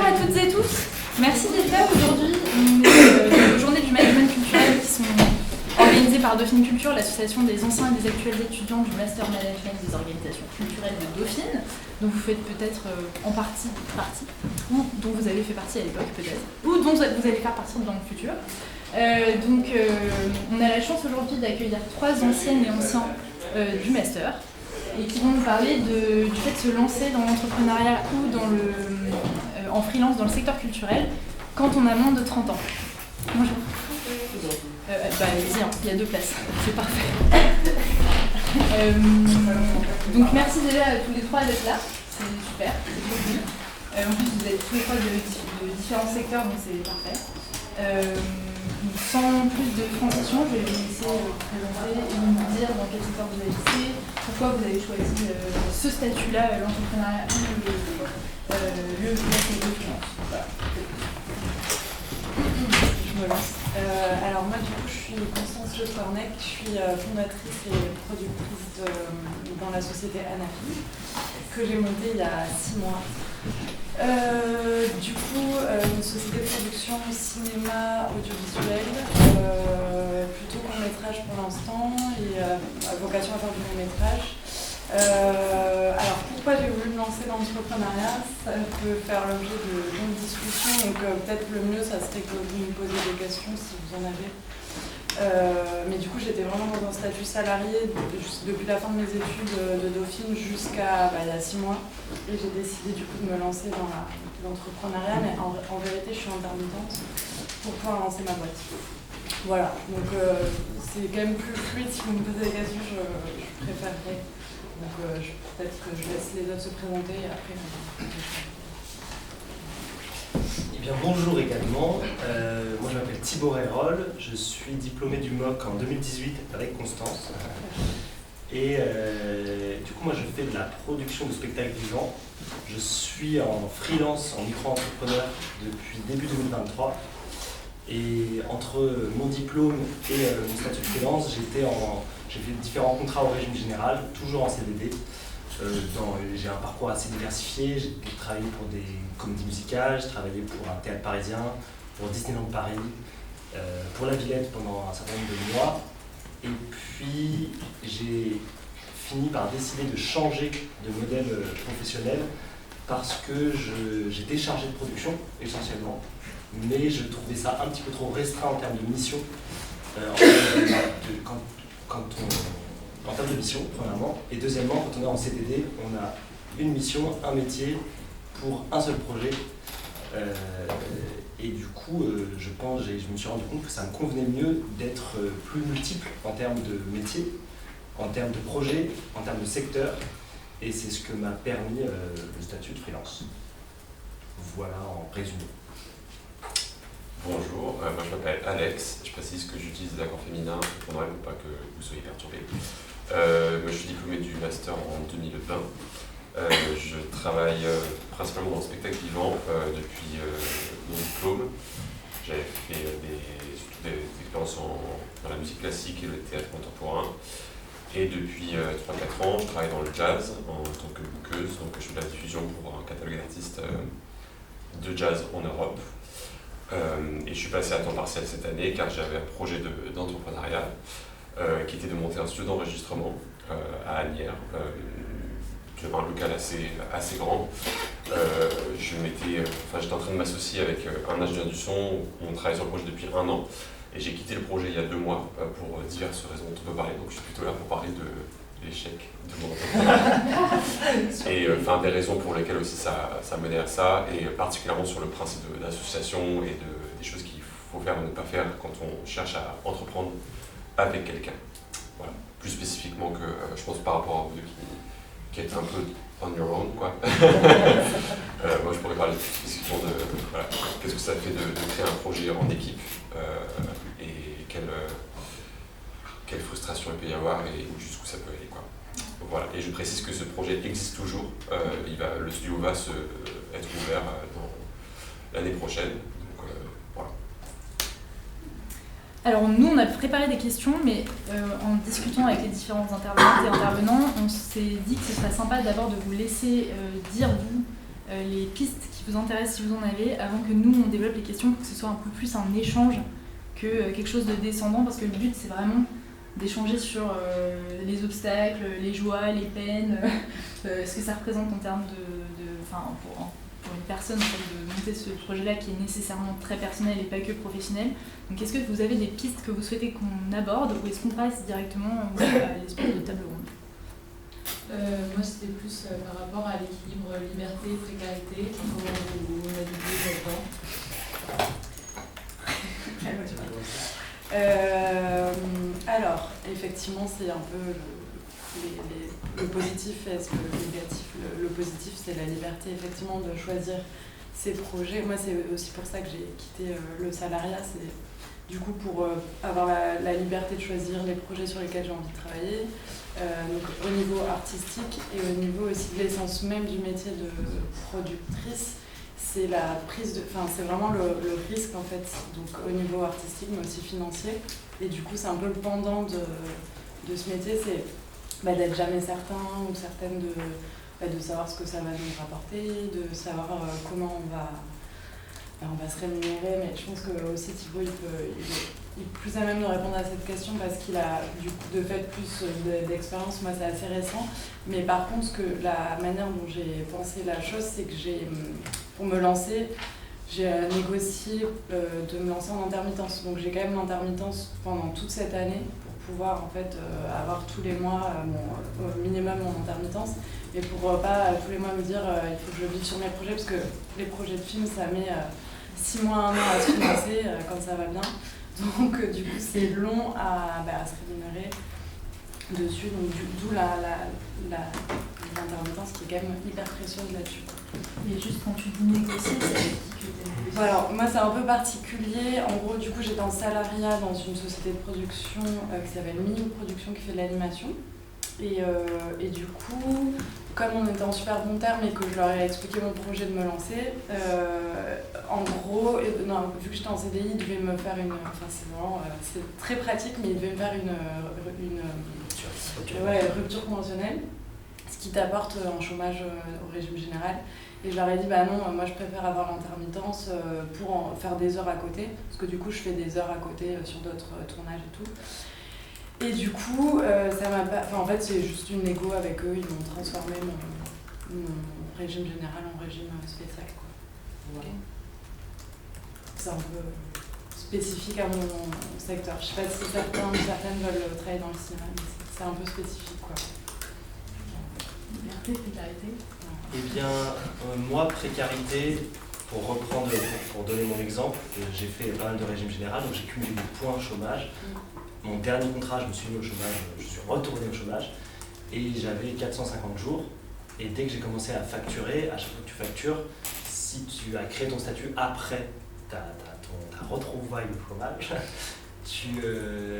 à toutes et tous, merci d'être là aujourd'hui. Nos journées du management culturel qui sont organisées par Dauphine Culture, l'association des anciens et des actuels étudiants du Master Management des organisations culturelles de Dauphine, dont vous faites peut-être en partie, ou dont vous avez fait partie à l'époque peut-être, ou dont vous allez faire partie dans le futur. On a la chance aujourd'hui d'accueillir 3 anciennes et anciens du Master, et qui vont nous parler du fait de se lancer dans l'entrepreneuriat ou en freelance dans le secteur culturel quand on a moins de 30 ans. Bonjour. Allez-y, il y a 2 places, c'est parfait. Donc merci déjà à tous les 3 d'être là, c'est super, c'est trop cool. En plus vous êtes tous les 3 de différents secteurs, donc c'est parfait. Sans plus de transition, je vais vous laisser vous présenter et nous dire dans quel secteur vous agissez, pourquoi vous avez choisi ce statut-là, l'entrepreneuriat ou le finance. Voilà. Je me lance. Alors moi du coup je suis Constance Le Cornec, je suis fondatrice et productrice dans la société Anafi, que j'ai montée il y a 6 mois. Une société de production cinéma audiovisuel, plutôt court métrage pour l'instant et à vocation à faire du long métrage. Alors pourquoi j'ai voulu me lancer dans l'entrepreneuriat, ça peut faire l'objet de longues discussions, donc peut-être le mieux ça serait que vous me posiez des questions si vous en avez. Mais du coup j'étais vraiment dans un statut salarié depuis la fin de mes études de Dauphine jusqu'à il y a 6 mois, et j'ai décidé du coup de me lancer dans l'entrepreneuriat, mais en vérité je suis intermittente pour pouvoir lancer ma boîte. Voilà, donc c'est quand même plus fluide. Si vous me posez des questions, je préférerais. Donc peut-être que je laisse les autres se présenter et après. Eh bien, bonjour également. Moi je m'appelle Thibaut Rérol, je suis diplômé du MOC en 2018 avec Constance. Et du coup moi je fais de la production de spectacles vivants. Je suis en freelance, en micro-entrepreneur depuis début 2023. Et entre mon diplôme et mon statut de freelance, j'ai fait différents contrats au régime général, toujours en CDD. J'ai un parcours assez diversifié, j'ai travaillé pour des comédies musicales, j'ai travaillé pour un théâtre parisien, pour Disneyland Paris, pour La Villette pendant un certain nombre de mois. Et puis j'ai fini par décider de changer de modèle professionnel parce que j'étais chargé de production essentiellement, mais je trouvais ça un petit peu trop restreint en termes de mission. En termes de mission, premièrement, et deuxièmement, quand on est en CDD, on a une mission, un métier pour un seul projet. Et du coup, je me suis rendu compte que ça me convenait mieux d'être plus multiple en termes de métier, en termes de projet, en termes de secteur, et c'est ce que m'a permis le statut de freelance. Voilà en résumé. Bonjour, moi je m'appelle Alex, je précise que j'utilise des accords féminins pour ne pas que vous soyez perturbés. Moi je suis diplômé du master en 2020. Je travaille principalement dans le spectacle vivant depuis mon diplôme. J'avais fait surtout des expériences dans la musique classique et le théâtre contemporain. Et depuis 3-4 ans, je travaille dans le jazz en tant que bookeuse, donc je fais de la diffusion pour un catalogue d'artistes de jazz en Europe. Et je suis passé à temps partiel cette année car j'avais un projet d'entrepreneuriat qui était de monter un studio d'enregistrement à Asnières. J'avais un local assez grand. J'étais en train de m'associer avec un ingénieur du son. On travaille sur le projet depuis 1 an. Et j'ai quitté le projet il y a 2 mois pour diverses raisons dont on peut parler. Donc je suis plutôt là pour parler de l'échec de mon entreprise. Et des raisons pour lesquelles aussi ça menait à ça, et particulièrement sur le principe d'association et des choses qu'il faut faire ou ne pas faire quand on cherche à entreprendre avec quelqu'un. Voilà. Plus spécifiquement que, je pense, par rapport à vous deux qui êtes un peu on your own, quoi. Moi, je pourrais parler plus spécifiquement de qu'est-ce que ça fait de créer un projet en équipe et quelle frustration il peut y avoir et jusqu'où ça peut aller, quoi. Voilà. Et je précise que ce projet existe toujours. Le studio va être ouvert l'année prochaine. Donc, voilà. Alors nous, on a préparé des questions, mais en discutant avec les différents intervenantes et intervenants, on s'est dit que ce serait sympa d'abord de vous laisser dire, vous, les pistes qui vous intéressent si vous en avez, avant que nous on développe les questions pour que ce soit un peu plus un échange que quelque chose de descendant, parce que le but c'est vraiment d'échanger sur les obstacles, les joies, les peines, ce que ça représente en termes pour une personne en fait, de monter ce projet-là qui est nécessairement très personnel et pas que professionnel. Donc est-ce que vous avez des pistes que vous souhaitez qu'on aborde ou est-ce qu'on passe directement à l'espèce de table ronde? Moi c'était plus par rapport à l'équilibre liberté, précarité, comment vous naviguez là-dedans. Alors, effectivement, c'est un peu le positif et ce que le négatif. Le positif, c'est la liberté, effectivement, de choisir ses projets. Moi, c'est aussi pour ça que j'ai quitté le salariat. C'est du coup pour avoir la liberté de choisir les projets sur lesquels j'ai envie de travailler. Donc, au niveau artistique et au niveau aussi de l'essence même du métier de productrice. C'est la prise de, c'est vraiment le risque en fait, donc au niveau artistique mais aussi financier. Et du coup c'est un peu le pendant de ce métier, c'est d'être jamais certain ou certaine de savoir ce que ça va nous rapporter, de savoir comment on va se rémunérer. Mais je pense que aussi Thibaut il est plus à même de répondre à cette question parce qu'il a du coup de fait plus d'expérience. Moi c'est assez récent, mais par contre la manière dont j'ai pensé la chose, c'est que pour me lancer, j'ai négocié de me lancer en intermittence. Donc j'ai quand même l'intermittence pendant toute cette année pour pouvoir en fait avoir tous les mois au minimum mon intermittence et pour pas tous les mois me dire il faut que je vive sur mes projets parce que les projets de film ça met 6 mois, 1 an à se financer quand ça va bien. Donc du coup c'est long à se rémunérer dessus, donc d'où l'intermittence qui est quand même hyper précieuse là-dessus. Et juste quand tu dis négocier, c'est avec qui que tu négocier? Alors moi c'est un peu particulier, en gros du coup j'étais en salariat dans une société de production qui s'appelle Minimum Production qui fait de l'animation. Et du coup, comme on était en super bon terme et que je leur ai expliqué mon projet de me lancer, en gros, vu que j'étais en CDI, ils devaient me faire une... c'est très pratique, mais ils devaient me faire une rupture conventionnelle, ce qui t'apporte un chômage au régime général. Et je leur ai dit, non, moi je préfère avoir l'intermittence pour faire des heures à côté, parce que du coup je fais des heures à côté sur d'autres tournages et tout. Et du coup, ça m'a pas... en fait, c'est juste une négo avec eux, ils m'ont transformé mon régime général en régime spécial, quoi. Voilà. Okay. C'est un peu spécifique à mon secteur. Je sais pas si certains ou certaines veulent travailler dans le cinéma, mais c'est un peu spécifique, quoi. Liberté, précarité. Eh bien, moi, précarité, pour reprendre, pour donner mon exemple, j'ai fait pas mal de régime général, donc j'ai cumulé des points chômage. Mon dernier contrat, je me suis mis au chômage, je suis retourné au chômage et j'avais 450 jours. Et dès que j'ai commencé à facturer, à chaque fois que tu factures, si tu as créé ton statut après ta retrouvaille au chômage,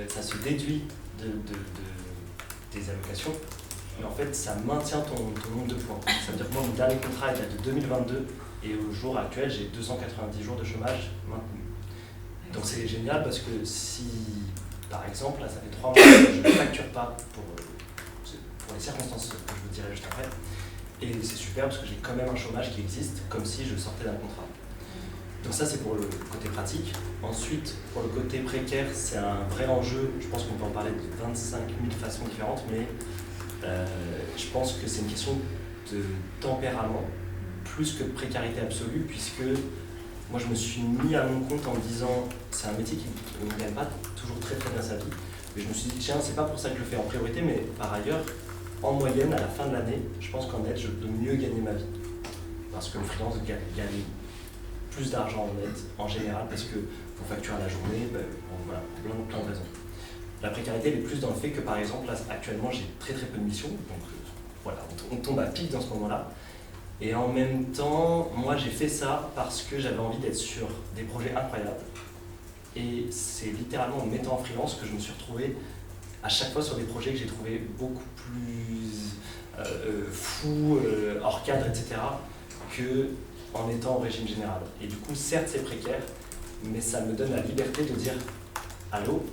ça se déduit de tes allocations. Mais en fait, ça maintient ton nombre de points. Ça veut dire que moi, mon dernier contrat est de 2022 et au jour actuel, j'ai 290 jours de chômage maintenus. Donc c'est génial parce que si... Par exemple, là, ça fait 3 mois que je ne facture pas pour les circonstances que je vous dirai juste après. Et c'est super parce que j'ai quand même un chômage qui existe, comme si je sortais d'un contrat. Donc ça, c'est pour le côté pratique. Ensuite, pour le côté précaire, c'est un vrai enjeu. Je pense qu'on peut en parler de 25 000 façons différentes, mais je pense que c'est une question de tempérament, plus que de précarité absolue, puisque moi, je me suis mis à mon compte en me disant c'est un métier qui ne gagne pas toujours très bien sa vie. Mais je me suis dit, tiens, c'est pas pour ça que je le fais en priorité, mais par ailleurs, en moyenne, à la fin de l'année, je pense qu'en net, je peux mieux gagner ma vie. Parce que le freelance gagne plus d'argent en net, en général, parce que pour facturer à la journée, voilà, plein de raisons. La précarité, elle est plus dans le fait que, par exemple, là, actuellement, j'ai très peu de missions, donc voilà, on tombe à pic dans ce moment-là. Et en même temps, moi j'ai fait ça parce que j'avais envie d'être sur des projets incroyables. Et c'est littéralement en me mettant en freelance que je me suis retrouvé à chaque fois sur des projets que j'ai trouvé beaucoup plus fous, hors cadre, etc. qu'en étant au régime général. Et du coup, certes c'est précaire, mais ça me donne la liberté de dire allô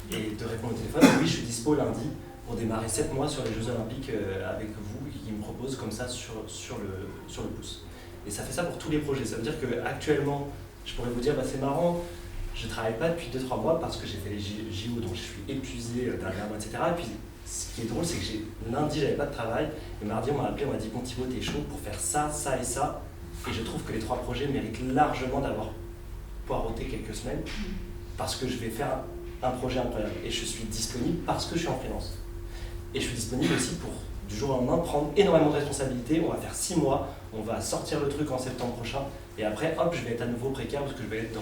et de répondre au téléphone. Oui, je suis dispo lundi pour démarrer 7 mois sur les Jeux Olympiques avec vous, qui me propose comme ça sur le pouce. Et ça fait ça pour tous les projets. Ça veut dire qu'actuellement, je pourrais vous dire, c'est marrant, je ne travaille pas depuis 2-3 mois parce que j'ai fait les JO, donc je suis épuisé dernièrement, etc. Et puis, ce qui est drôle, c'est que lundi, j'avais pas de travail, et mardi, on m'a appelé, on m'a dit, bon Thibaut, t'es chaud pour faire ça, ça et ça. Et je trouve que les 3 projets méritent largement d'avoir poireauté quelques semaines, parce que je vais faire un projet incroyable. Et je suis disponible parce que je suis en freelance. Et je suis disponible aussi pour, du jour au lendemain, prendre énormément de responsabilités. On va faire 6 mois, on va sortir le truc en septembre prochain, et après, hop, je vais être à nouveau précaire parce que je vais être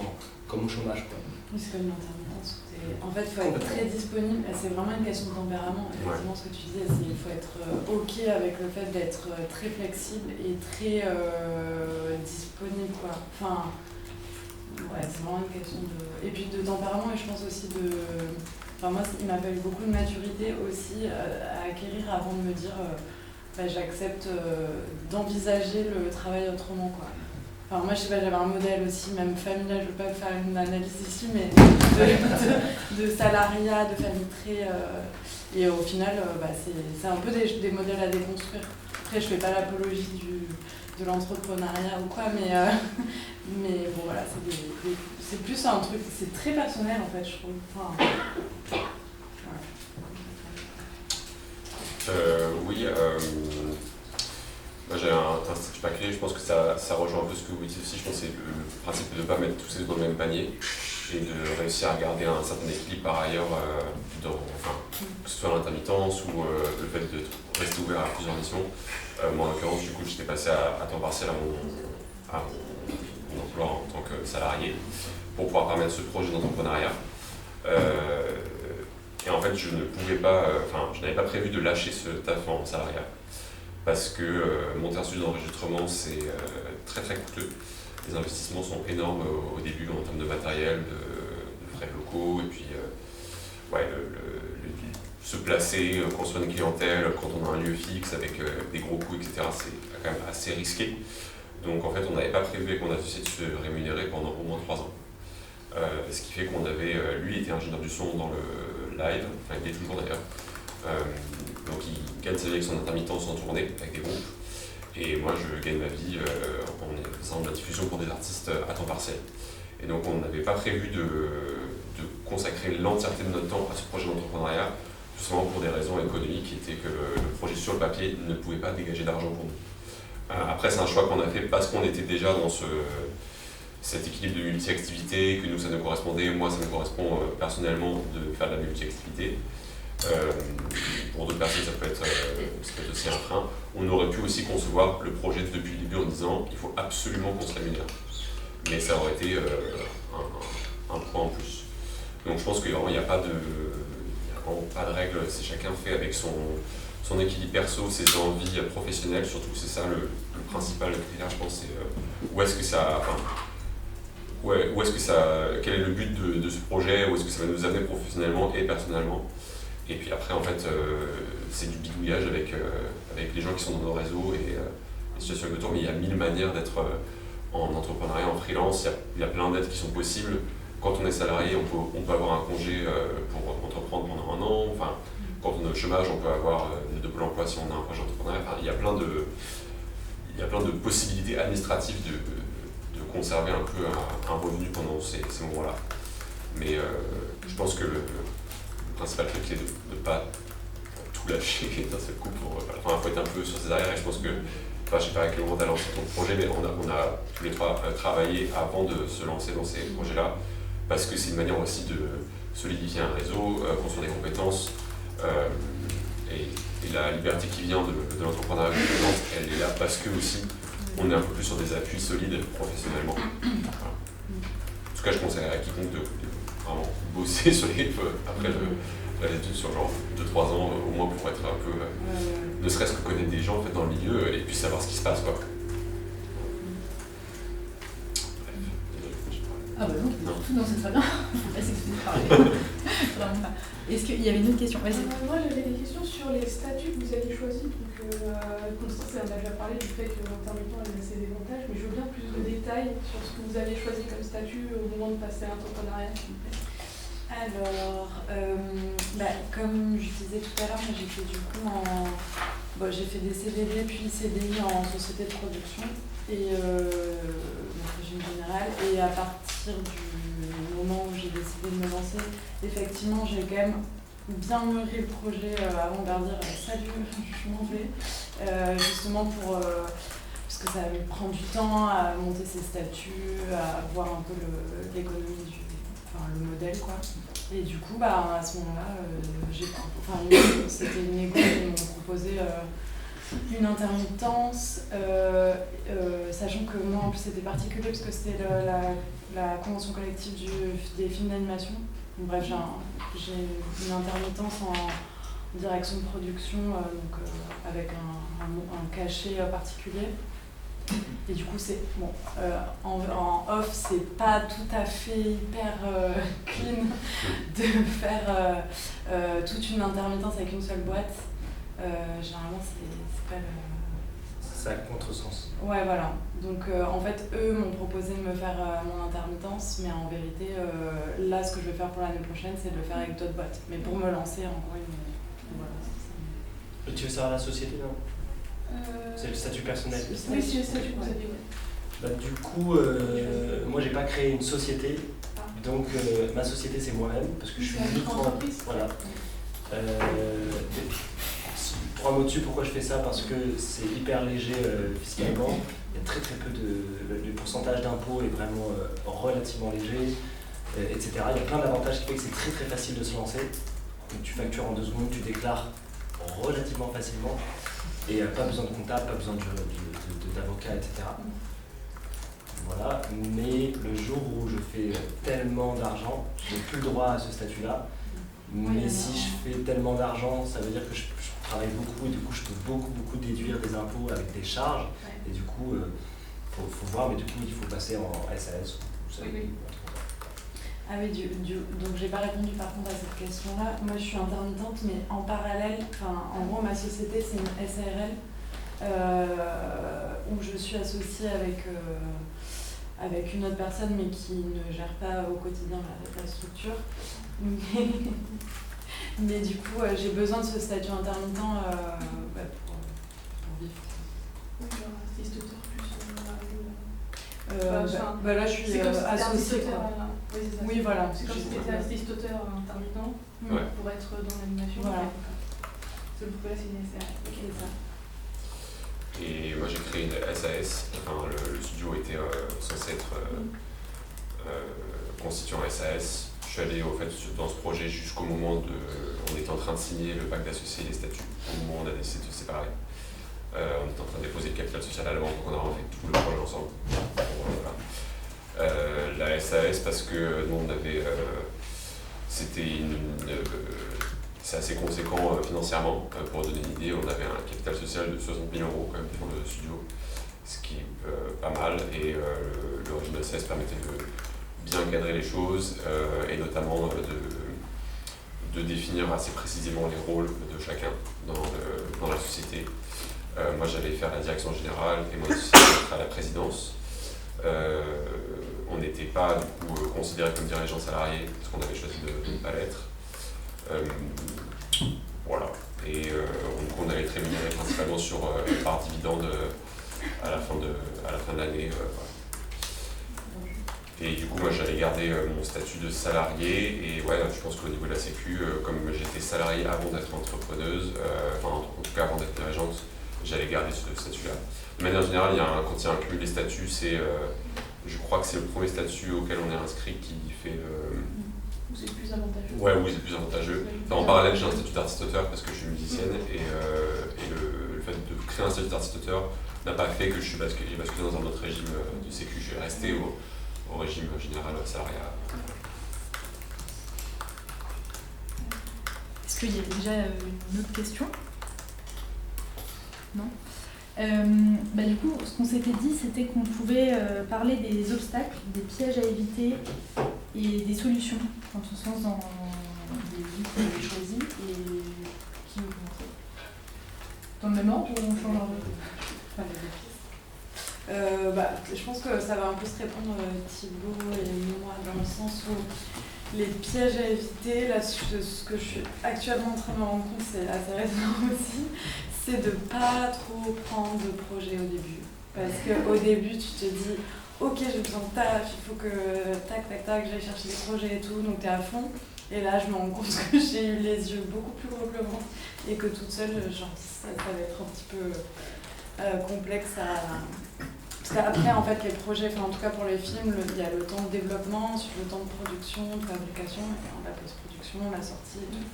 comme au chômage, quoi. Oui, c'est comme l'intermittence. En fait, il faut être très disponible. C'est vraiment une question de tempérament. Effectivement, ce que tu disais, il faut être OK avec le fait d'être très flexible et très disponible, quoi. Enfin, ouais, c'est vraiment une question de... Et puis de tempérament, et je pense aussi de... Enfin, moi, il m'a fallu beaucoup de maturité aussi à acquérir avant de me dire j'accepte d'envisager le travail autrement, quoi. Enfin, moi, je sais pas, j'avais un modèle aussi, même familial, je ne veux pas faire une analyse ici, mais de salariat, de famille très... et au final, c'est un peu des modèles à déconstruire. Après, je ne fais pas l'apologie de l'entrepreneuriat ou quoi, mais bon, voilà, c'est plus un truc, c'est très personnel, en fait, je trouve. Enfin, oui, j'ai un statut pas clé, je pense que ça rejoint un peu ce que vous dites aussi. Je pense que c'est le principe de ne pas mettre tous ses œufs dans le même panier et de réussir à garder un certain équilibre par ailleurs, que ce soit l'intermittence ou le fait de rester ouvert à plusieurs missions. Moi, en l'occurrence, du coup, j'étais passé à temps partiel à mon emploi en tant que salarié pour pouvoir permettre ce projet d'entrepreneuriat. Et en fait, je n'avais pas prévu de lâcher ce taf en salariat. Parce que monter un studio d'enregistrement, c'est très très coûteux. Les investissements sont énormes au début en termes de matériel, de frais locaux, et puis se placer, construire une clientèle quand on a un lieu fixe avec des gros coûts, etc., c'est quand même assez risqué. Donc en fait, on n'avait pas prévu avec mon associé de se rémunérer pendant au moins 3 ans. Ce qui fait qu'on avait, lui était ingénieur du son dans le live, enfin il est toujours d'ailleurs. Donc il gagne sa vie avec son intermittence en tournée avec des groupes, et moi je gagne ma vie en faisant de la diffusion pour des artistes à temps partiel. Et donc on n'avait pas prévu de consacrer l'entièreté de notre temps à ce projet d'entrepreneuriat, justement pour des raisons économiques qui étaient que le projet sur le papier ne pouvait pas dégager d'argent pour nous. Après c'est un choix qu'on a fait parce qu'on était déjà dans cet équilibre de multi-activité, que nous ça nous correspondait, moi ça me correspond personnellement de faire de la multi-activité. Pour d'autres personnes, ça peut être aussi un frein. On aurait pu aussi concevoir le projet depuis le début en disant il faut absolument qu'on se rémunère. Mais ça aurait été un point en plus. Donc je pense qu'il n'y a pas de règle, c'est chacun fait avec son équilibre perso, ses envies professionnelles, surtout c'est ça le principal critère, je pense, c'est où est-ce que ça, quel est le but de ce projet, où est-ce que ça va nous amener professionnellement et personnellement. Et puis après, en fait, c'est du bidouillage avec les gens qui sont dans nos réseaux et les situations autour, mais il y a 1000 manières d'être en entrepreneuriat, en freelance, il y a plein d'aides qui sont possibles. Quand on est salarié, on peut avoir un congé pour entreprendre pendant 1 an. Enfin, quand on est au chômage, on peut avoir de Pôle emploi si on a un projet d'entrepreneuriat. Enfin, il y a plein de possibilités administratives de conserver un peu un revenu pendant ces moments-là. Mais je pense que le principal truc, c'est de ne pas tout lâcher d'un seul coup. Il faut être un peu sur ses arrières, et je pense que, je ne sais pas avec le mental sur ton projet, mais on a tous les 3 travaillé avant de se lancer dans ces projets-là, parce que c'est une manière aussi de solidifier un réseau, construire des compétences, et la liberté qui vient de l'entrepreneuriat, elle est là parce que aussi on est un peu plus sur des appuis solides professionnellement. Voilà. En tout cas, je conseillerais à quiconque de vraiment bosser sur après les études sur genre 2-3 ans au moins pour être un peu, ne serait-ce que connaître des gens en fait, dans le milieu et puis savoir ce qui se passe, quoi. Ah bah non, c'est très bien. Faut pas s'excuser de parler. Vraiment pas. Est-ce qu'il y avait une autre question? Moi j'avais des questions sur les statuts que vous avez choisis. Constance a déjà parlé du fait que l'intermittent avait ses désavantages, mais je veux bien plus de détails sur ce que vous avez choisi comme statut au moment de passer à l'entrepreneuriat, s'il vous plaît. Alors, comme je disais tout à l'heure, j'étais du coup j'ai fait des CDD puis CDI en société de production et régime général. Et à partir du moment où j'ai décidé de me lancer, effectivement, j'ai quand même bien mûri le projet avant de leur dire salut, je m'en vais. Justement parce que ça me prend du temps à monter ses statuts, à voir un peu l'économie le modèle quoi. Et du coup, à ce moment-là, c'était une négo, ils m'ont proposé une intermittence, sachant que moi en plus c'était particulier parce que c'était la convention collective des films d'animation. Donc, bref, j'ai une intermittence en direction de production, avec un cachet particulier. Et du coup, c'est bon, en off, c'est pas tout à fait hyper clean de faire toute une intermittence avec une seule boîte. Généralement, c'est pas le. C'est à contresens. Ouais, voilà. Donc, en fait, eux m'ont proposé de me faire mon intermittence, mais en vérité, là, ce que je vais faire pour l'année prochaine, c'est de le faire avec d'autres boîtes. Mais pour me lancer, encore voilà, c'est ça. Tu veux savoir la société, non? C'est le statut personnel. Oui, c'est le statut que vous avez, ouais. Du coup, moi j'ai pas créé une société, donc ma société c'est moi-même, parce que je suis une micro-entreprise. Voilà. 3 mots dessus, pourquoi je fais ça? Parce que c'est hyper léger fiscalement, il y a très peu le pourcentage d'impôt est vraiment relativement léger, etc. Il y a plein d'avantages qui fait que c'est très facile de se lancer. Donc, tu factures en 2 secondes, tu déclares relativement facilement. Et pas besoin de comptable, pas besoin d'avocat, etc. Voilà. Mais le jour où je fais tellement d'argent, je n'ai plus le droit à ce statut-là. Mais si je fais tellement d'argent, ça veut dire que je travaille beaucoup et du coup je peux beaucoup déduire des impôts avec des charges. Et du coup, faut voir, mais du coup il faut passer en SAS. Oui. Ah oui, donc j'ai pas répondu par contre à cette question-là. Moi je suis intermittente, mais en parallèle, en gros ma société c'est une SARL où je suis associée avec une autre personne mais qui ne gère pas au quotidien la structure. Mais du coup j'ai besoin de ce statut intermittent pour vivre. Oui, genre assisteur plus. Là je suis associée. Oui, c'est ça. Oui, voilà. C'est comme si tu étais assisteur intermittent pour être dans l'animation. Voilà. C'est pourquoi là c'est une SARL. Ok, ça. Et moi j'ai créé une SAS, le studio était censé être constitué en SAS. Je suis allé dans ce projet jusqu'au moment on était en train de signer le pacte d'associés et les statuts, au moment où on a décidé de se séparer. On était en train de déposer le capital social à la banque, donc on a refait tout le projet ensemble. Voilà. La SAS parce que nous on avait c'est assez conséquent financièrement. Pour donner une idée, on avait un capital social de 60 000 € quand même pour le studio, ce qui est pas mal, et le régime de la SAS permettait de bien cadrer les choses et notamment de définir assez précisément les rôles de chacun dans la société. Moi j'allais faire la direction générale et mon associé à la présidence. On n'était pas du coup considéré comme dirigeant salarié parce qu'on avait choisi de ne pas l'être. Voilà. Et donc on allait être rémunéré principalement sur par dividende à la fin de l'année. Et du coup moi j'allais garder mon statut de salarié et je pense qu'au niveau de la sécu, comme j'étais salarié avant d'être entrepreneuse, en tout cas avant d'être dirigeante, j'allais garder ce statut-là. De manière générale, quand il y a un cumul des statuts, je crois que c'est le premier statut auquel on est inscrit qui fait Ou c'est plus avantageux. Ouais, oui, c'est plus avantageux. En parallèle, j'ai un statut d'artiste-auteur parce que je suis musicienne et le fait de créer un statut d'artiste-auteur n'a pas fait que j'ai basculé dans un autre régime de sécu. Je suis resté au régime général salariat. Est-ce qu'il y a déjà une autre question? Non. Du coup, ce qu'on s'était dit, c'était qu'on pouvait parler des obstacles, des pièges à éviter et des solutions quand on se lance dans des vies qu'on a choisies et qui nous font. Dans le même ordre ou on change Je pense que ça va un peu se répondre Thibaut et moi dans le sens où les pièges à éviter, là, ce que je suis actuellement en train de me rendre compte, c'est assez récent aussi, c'est de pas trop prendre de projet au début. Parce qu'au début, tu te dis, ok, j'ai besoin de taf, il faut que tac, tac, tac, j'aille chercher des projets et tout, donc t'es à fond. Et là, je me rends compte que j'ai eu les yeux beaucoup plus gros que le ventre et que toute seule, genre, ça va être un petit peu complexe à... Parce qu'après, en fait, les projets, enfin, en tout cas pour les films, il y a le temps de développement, le temps de production, de fabrication, et la post-production, la sortie et tout.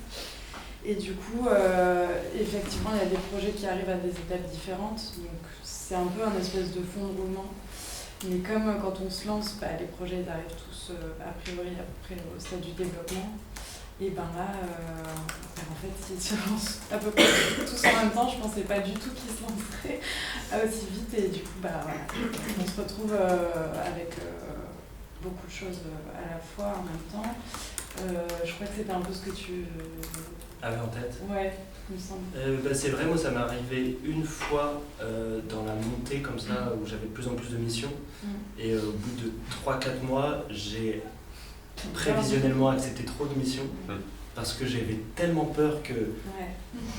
Et du coup, effectivement, il y a des projets qui arrivent à des étapes différentes, donc c'est un peu un espèce de fond de roulement. Mais comme quand on se lance, les projets arrivent tous a priori à peu près au stade du développement. Et ben là, en fait, ils se lancent à peu près tous en même temps. Je pensais pas du tout qu'ils se lanceraient aussi vite. Et du coup, voilà, on se retrouve avec beaucoup de choses à la fois en même temps. Je crois que c'était un peu ce que tu avais en tête. Ouais, il me semble. C'est vrai, moi ça m'est arrivé une fois dans la montée comme ça, où j'avais de plus en plus de missions. Et au bout de 3-4 mois, j'ai prévisionnellement accepté trop de missions. Parce que j'avais tellement peur que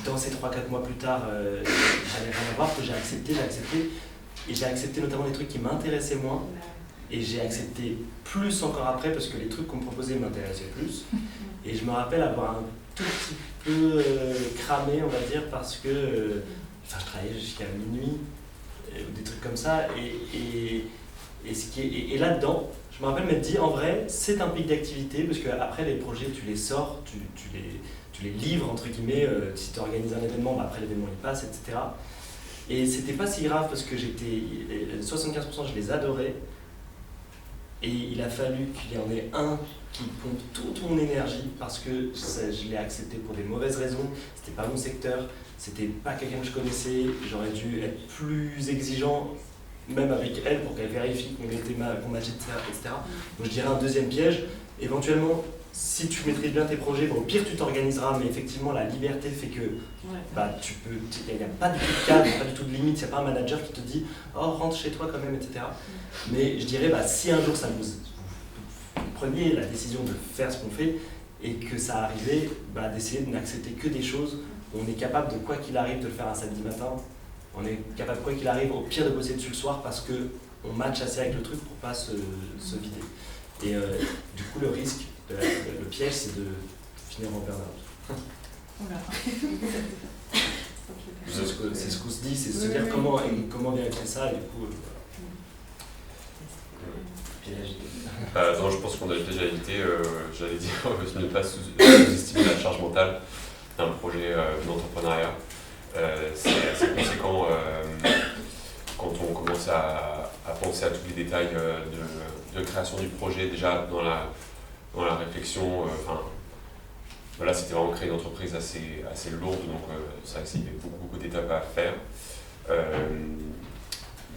dans ces 3-4 mois plus tard, j'allais rien avoir, que j'ai accepté. Et j'ai accepté notamment des trucs qui m'intéressaient moins. Et j'ai accepté plus encore après parce que les trucs qu'on me proposait m'intéressaient plus. Et je me rappelle avoir un tout petit peu cramé, on va dire, parce que je travaillais jusqu'à minuit, ou des trucs comme ça. Et là-dedans, je me rappelle m'être dit, en vrai, c'est un pic d'activité, parce qu'après les projets, tu les sors, tu les livres, entre guillemets, si tu organises un événement, après l'événement il passe, etc. Et c'était pas si grave parce que 75% je les adorais. Et il a fallu qu'il y en ait un qui pompe toute mon énergie parce que je l'ai accepté pour des mauvaises raisons, c'était pas mon secteur, c'était pas quelqu'un que je connaissais, j'aurais dû être plus exigeant, même avec elle, pour qu'elle vérifie qu'on matchait, etc. Donc je dirais un deuxième piège. Éventuellement, si tu maîtrises bien tes projets, au pire tu t'organiseras, mais effectivement la liberté fait que il n'y a pas du tout de cadre, pas du tout de limite, il n'y a pas un manager qui te dit « Oh, rentre chez toi quand même, etc. » Mais je dirais, si un jour vous preniez la décision de faire ce qu'on fait et que ça arrivait, d'essayer de n'accepter que des choses où on est capable de, quoi qu'il arrive, de le faire un samedi matin, on est capable, quoi qu'il arrive, au pire de bosser dessus le soir parce qu'on match assez avec le truc pour pas se vider. Et du coup, le risque, le piège, c'est de finir en burn-out. C'est ce qu'on se dit, c'est se dire comment vérifier ça, et du coup, piège. Non, je pense qu'on a déjà évité, j'allais dire, ne pas sous-estimer la charge mentale d'un projet d'entrepreneuriat. C'est assez conséquent quand on commence à penser à tous les détails de création du projet, déjà dans la réflexion. Voilà, c'était vraiment créer une entreprise assez lourde, donc c'est vrai qu'il y avait beaucoup d'étapes à faire.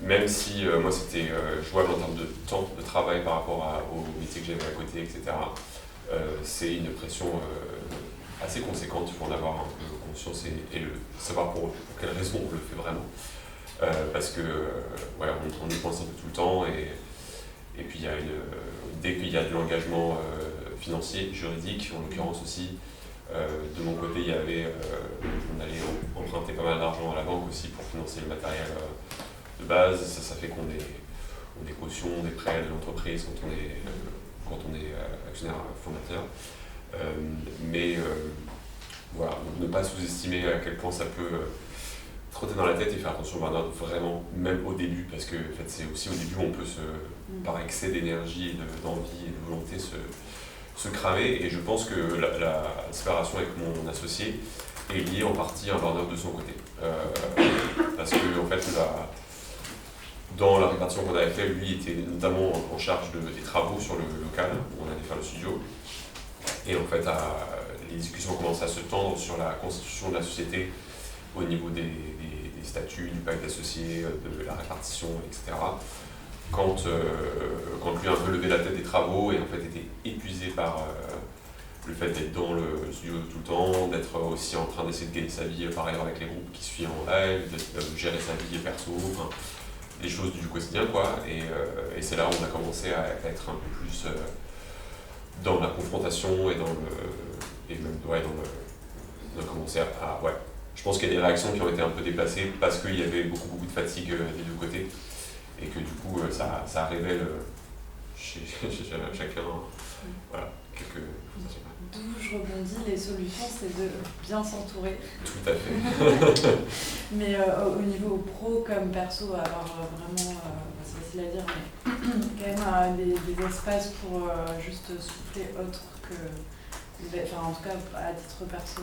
Même si moi c'était jouable en termes de temps de travail par rapport au métier que j'avais à côté, etc. C'est une pression assez conséquente, il faut en avoir un peu conscience et savoir pour quelles raisons on le fait vraiment. Parce que on y pense un peu tout le temps et puis dès qu'il y a de l'engagement financier, juridique en l'occurrence aussi, de mon côté il y avait, on allait emprunter pas mal d'argent à la banque aussi pour financer le matériel de base, ça fait qu'on des cautions, des prêts de l'entreprise quand on est actionnaire fondateur. Voilà, donc ne pas sous-estimer à quel point ça peut trotter dans la tête et faire attention au burn-out vraiment, même au début, parce que en fait, c'est aussi au début où on peut par excès d'énergie, d'envie et de volonté se cramer. Et je pense que la séparation avec mon associé est liée en partie à un burn-out de son côté. Parce que en fait, dans la répartition qu'on avait fait, lui était notamment en charge des travaux sur le local où on allait faire le studio. Et en fait, les discussions ont commencé à se tendre sur la constitution de la société au niveau des statuts, du pacte d'associés, de la répartition, etc. Quand lui a un peu levé la tête des travaux et en fait était épuisé par le fait d'être dans le studio tout le temps, d'être aussi en train d'essayer de gagner sa vie par ailleurs avec les groupes qui suivent en live, de gérer sa vie perso, des choses du quotidien quoi. Et c'est là où on a commencé à être un peu plus dans la confrontation et on a commencé je pense qu'il y a des réactions qui ont été un peu déplacées parce qu'il y avait beaucoup de fatigue des deux côtés et que du coup ça révèle chez chacun voilà, quelques... D'où je rebondis, les solutions, c'est de bien s'entourer. Tout à fait. Mais au niveau pro comme perso, avoir vraiment, c'est facile à dire, mais quand même des espaces pour juste souffler autre que, enfin en tout cas à titre perso,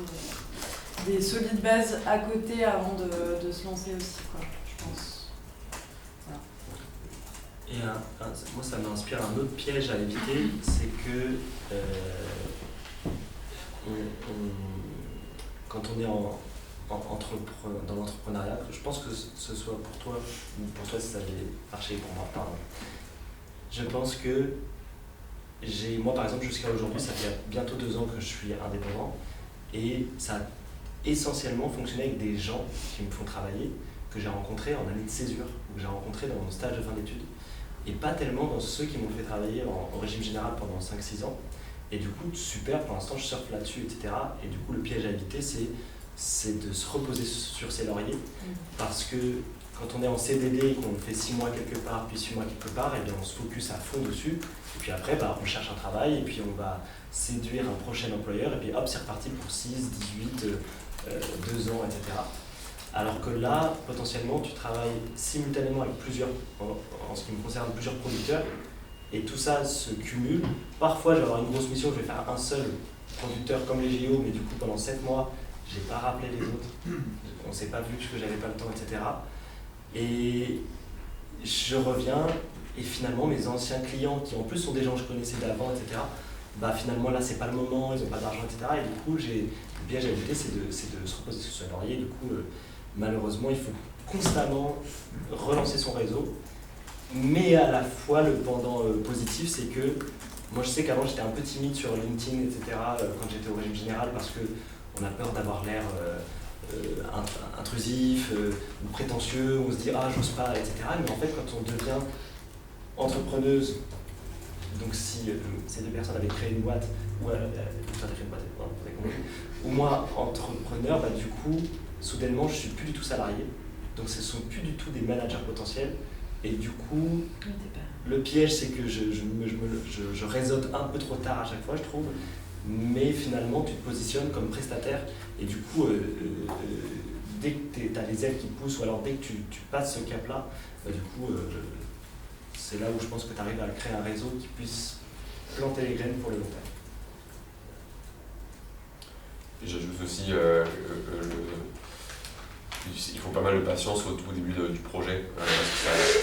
des solides bases à côté avant de se lancer aussi, quoi, je pense. Voilà. Et moi, ça m'inspire un autre piège à éviter, c'est que quand on est dans l'entrepreneuriat, je pense que ce soit pour toi, ou pour toi si ça avait marché, pour moi, pardon. Je pense que moi par exemple jusqu'à aujourd'hui, ça fait bientôt 2 ans que je suis indépendant, et ça a essentiellement fonctionné avec des gens qui me font travailler, que j'ai rencontrés en année de césure, ou que j'ai rencontrés dans mon stage de fin d'études, et pas tellement dans ceux qui m'ont fait travailler en régime général pendant 5-6 ans. Et du coup, super, pour l'instant je surfe là-dessus, etc. Et du coup, le piège à éviter, c'est de se reposer sur ses lauriers. Parce que quand on est en CDD et qu'on fait 6 mois quelque part, puis 6 mois quelque part, et bien on se focus à fond dessus. Et puis après, on cherche un travail, et puis on va séduire un prochain employeur, et puis hop, c'est reparti pour 6, 18, 2 ans, etc. Alors que là, potentiellement, tu travailles simultanément avec en ce qui me concerne, plusieurs producteurs, et tout ça se cumule. Parfois, je vais avoir une grosse mission, je vais faire un seul producteur comme les JO, mais du coup, pendant 7 mois, je n'ai pas rappelé les autres, on ne s'est pas vu parce que j'avais pas le temps, etc. Et je reviens, et finalement, mes anciens clients, qui en plus sont des gens que je connaissais d'avant, etc., finalement, là, c'est pas le moment, ils n'ont pas d'argent, etc. Et du coup, le piège à éviter, c'est de se reposer sur son laurier. Du coup, malheureusement, il faut constamment relancer son réseau. Mais à la fois, le pendant positif, c'est que moi, je sais qu'avant, j'étais un peu timide sur LinkedIn, etc., quand j'étais au régime général, parce qu'on a peur d'avoir l'air intrusif ou prétentieux, on se dit « ah, j'ose pas », etc. Mais en fait, quand on devient entrepreneuse, donc si ces 2 personnes avaient créé une boîte, ou moi, entrepreneur, du coup, soudainement, je ne suis plus du tout salarié, donc ce ne sont plus du tout des managers potentiels. Et du coup, le piège, c'est que je réseaute un peu trop tard à chaque fois, je trouve. Mais finalement, tu te positionnes comme prestataire. Et du coup, dès que tu as les ailes qui poussent, ou alors dès que tu passes ce cap-là, du coup, c'est là où je pense que tu arrives à créer un réseau qui puisse planter les graines pour le long terme. Et j'ajoute aussi il faut pas mal de patience au tout début du projet, parce que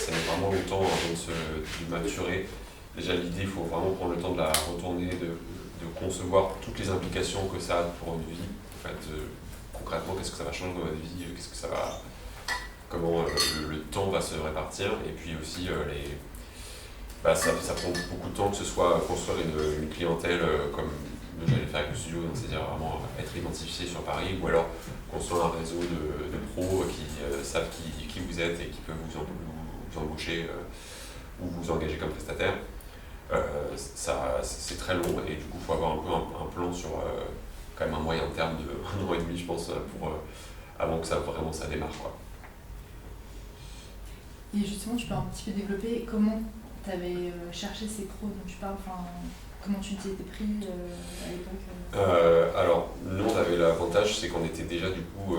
ça met vraiment longtemps avant de maturer. Déjà l'idée, il faut vraiment prendre le temps de la retourner, de concevoir toutes les implications que ça a pour une vie. En fait, concrètement, qu'est-ce que ça va changer dans notre vie, comment le temps va se répartir, et puis aussi ça prend beaucoup de temps, que ce soit construire une clientèle comme j'allais faire avec le studio, c'est-à-dire vraiment être identifié sur Paris, ou alors construire un réseau de pros qui savent qui vous êtes et qui peuvent vous embaucher ou vous engager comme prestataire. C'est très long, et du coup il faut avoir un peu un plan sur quand même un moyen terme de 1 an et demi, je pense, avant que ça démarre, quoi. Et justement, tu peux un petit peu développer comment tu avais cherché ces pros dont tu parles, comment tu t'y étais pris à l'époque Alors, nous, on avait l'avantage, c'est qu'on était déjà du coup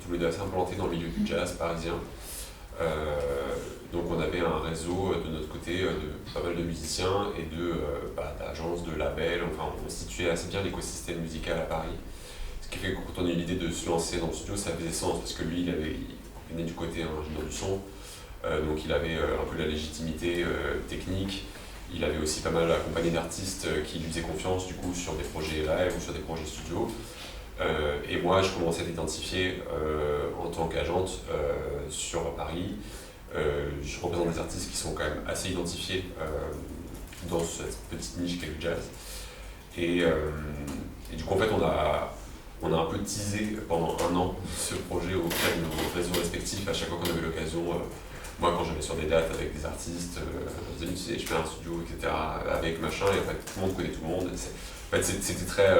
tous les deux assez implantés dans le milieu du jazz parisien. Donc on avait un réseau de notre côté de pas mal de musiciens et d'agences, de labels. Enfin, on situait assez bien l'écosystème musical à Paris. Ce qui fait que quand on a eu l'idée de se lancer dans le studio, ça faisait sens, parce que lui, il venait du côté ingénieur du son, donc il avait un peu la légitimité technique. Il avait aussi pas mal accompagné d'artistes qui lui faisaient confiance du coup sur des projets live ou sur des projets studio. Et moi, je commençais à t'identifier en tant qu'agente sur Paris. Je représente des artistes qui sont quand même assez identifiés dans cette petite niche qu'est le jazz. Et du coup, en fait, on a un peu teasé pendant 1 an ce projet auprès de nos réseaux respectifs à chaque fois qu'on avait l'occasion. Moi, quand j'allais sur des dates avec des artistes, je disais, je fais un studio, etc., avec machin, et en fait, tout le monde connaît tout le monde. En fait, c'était très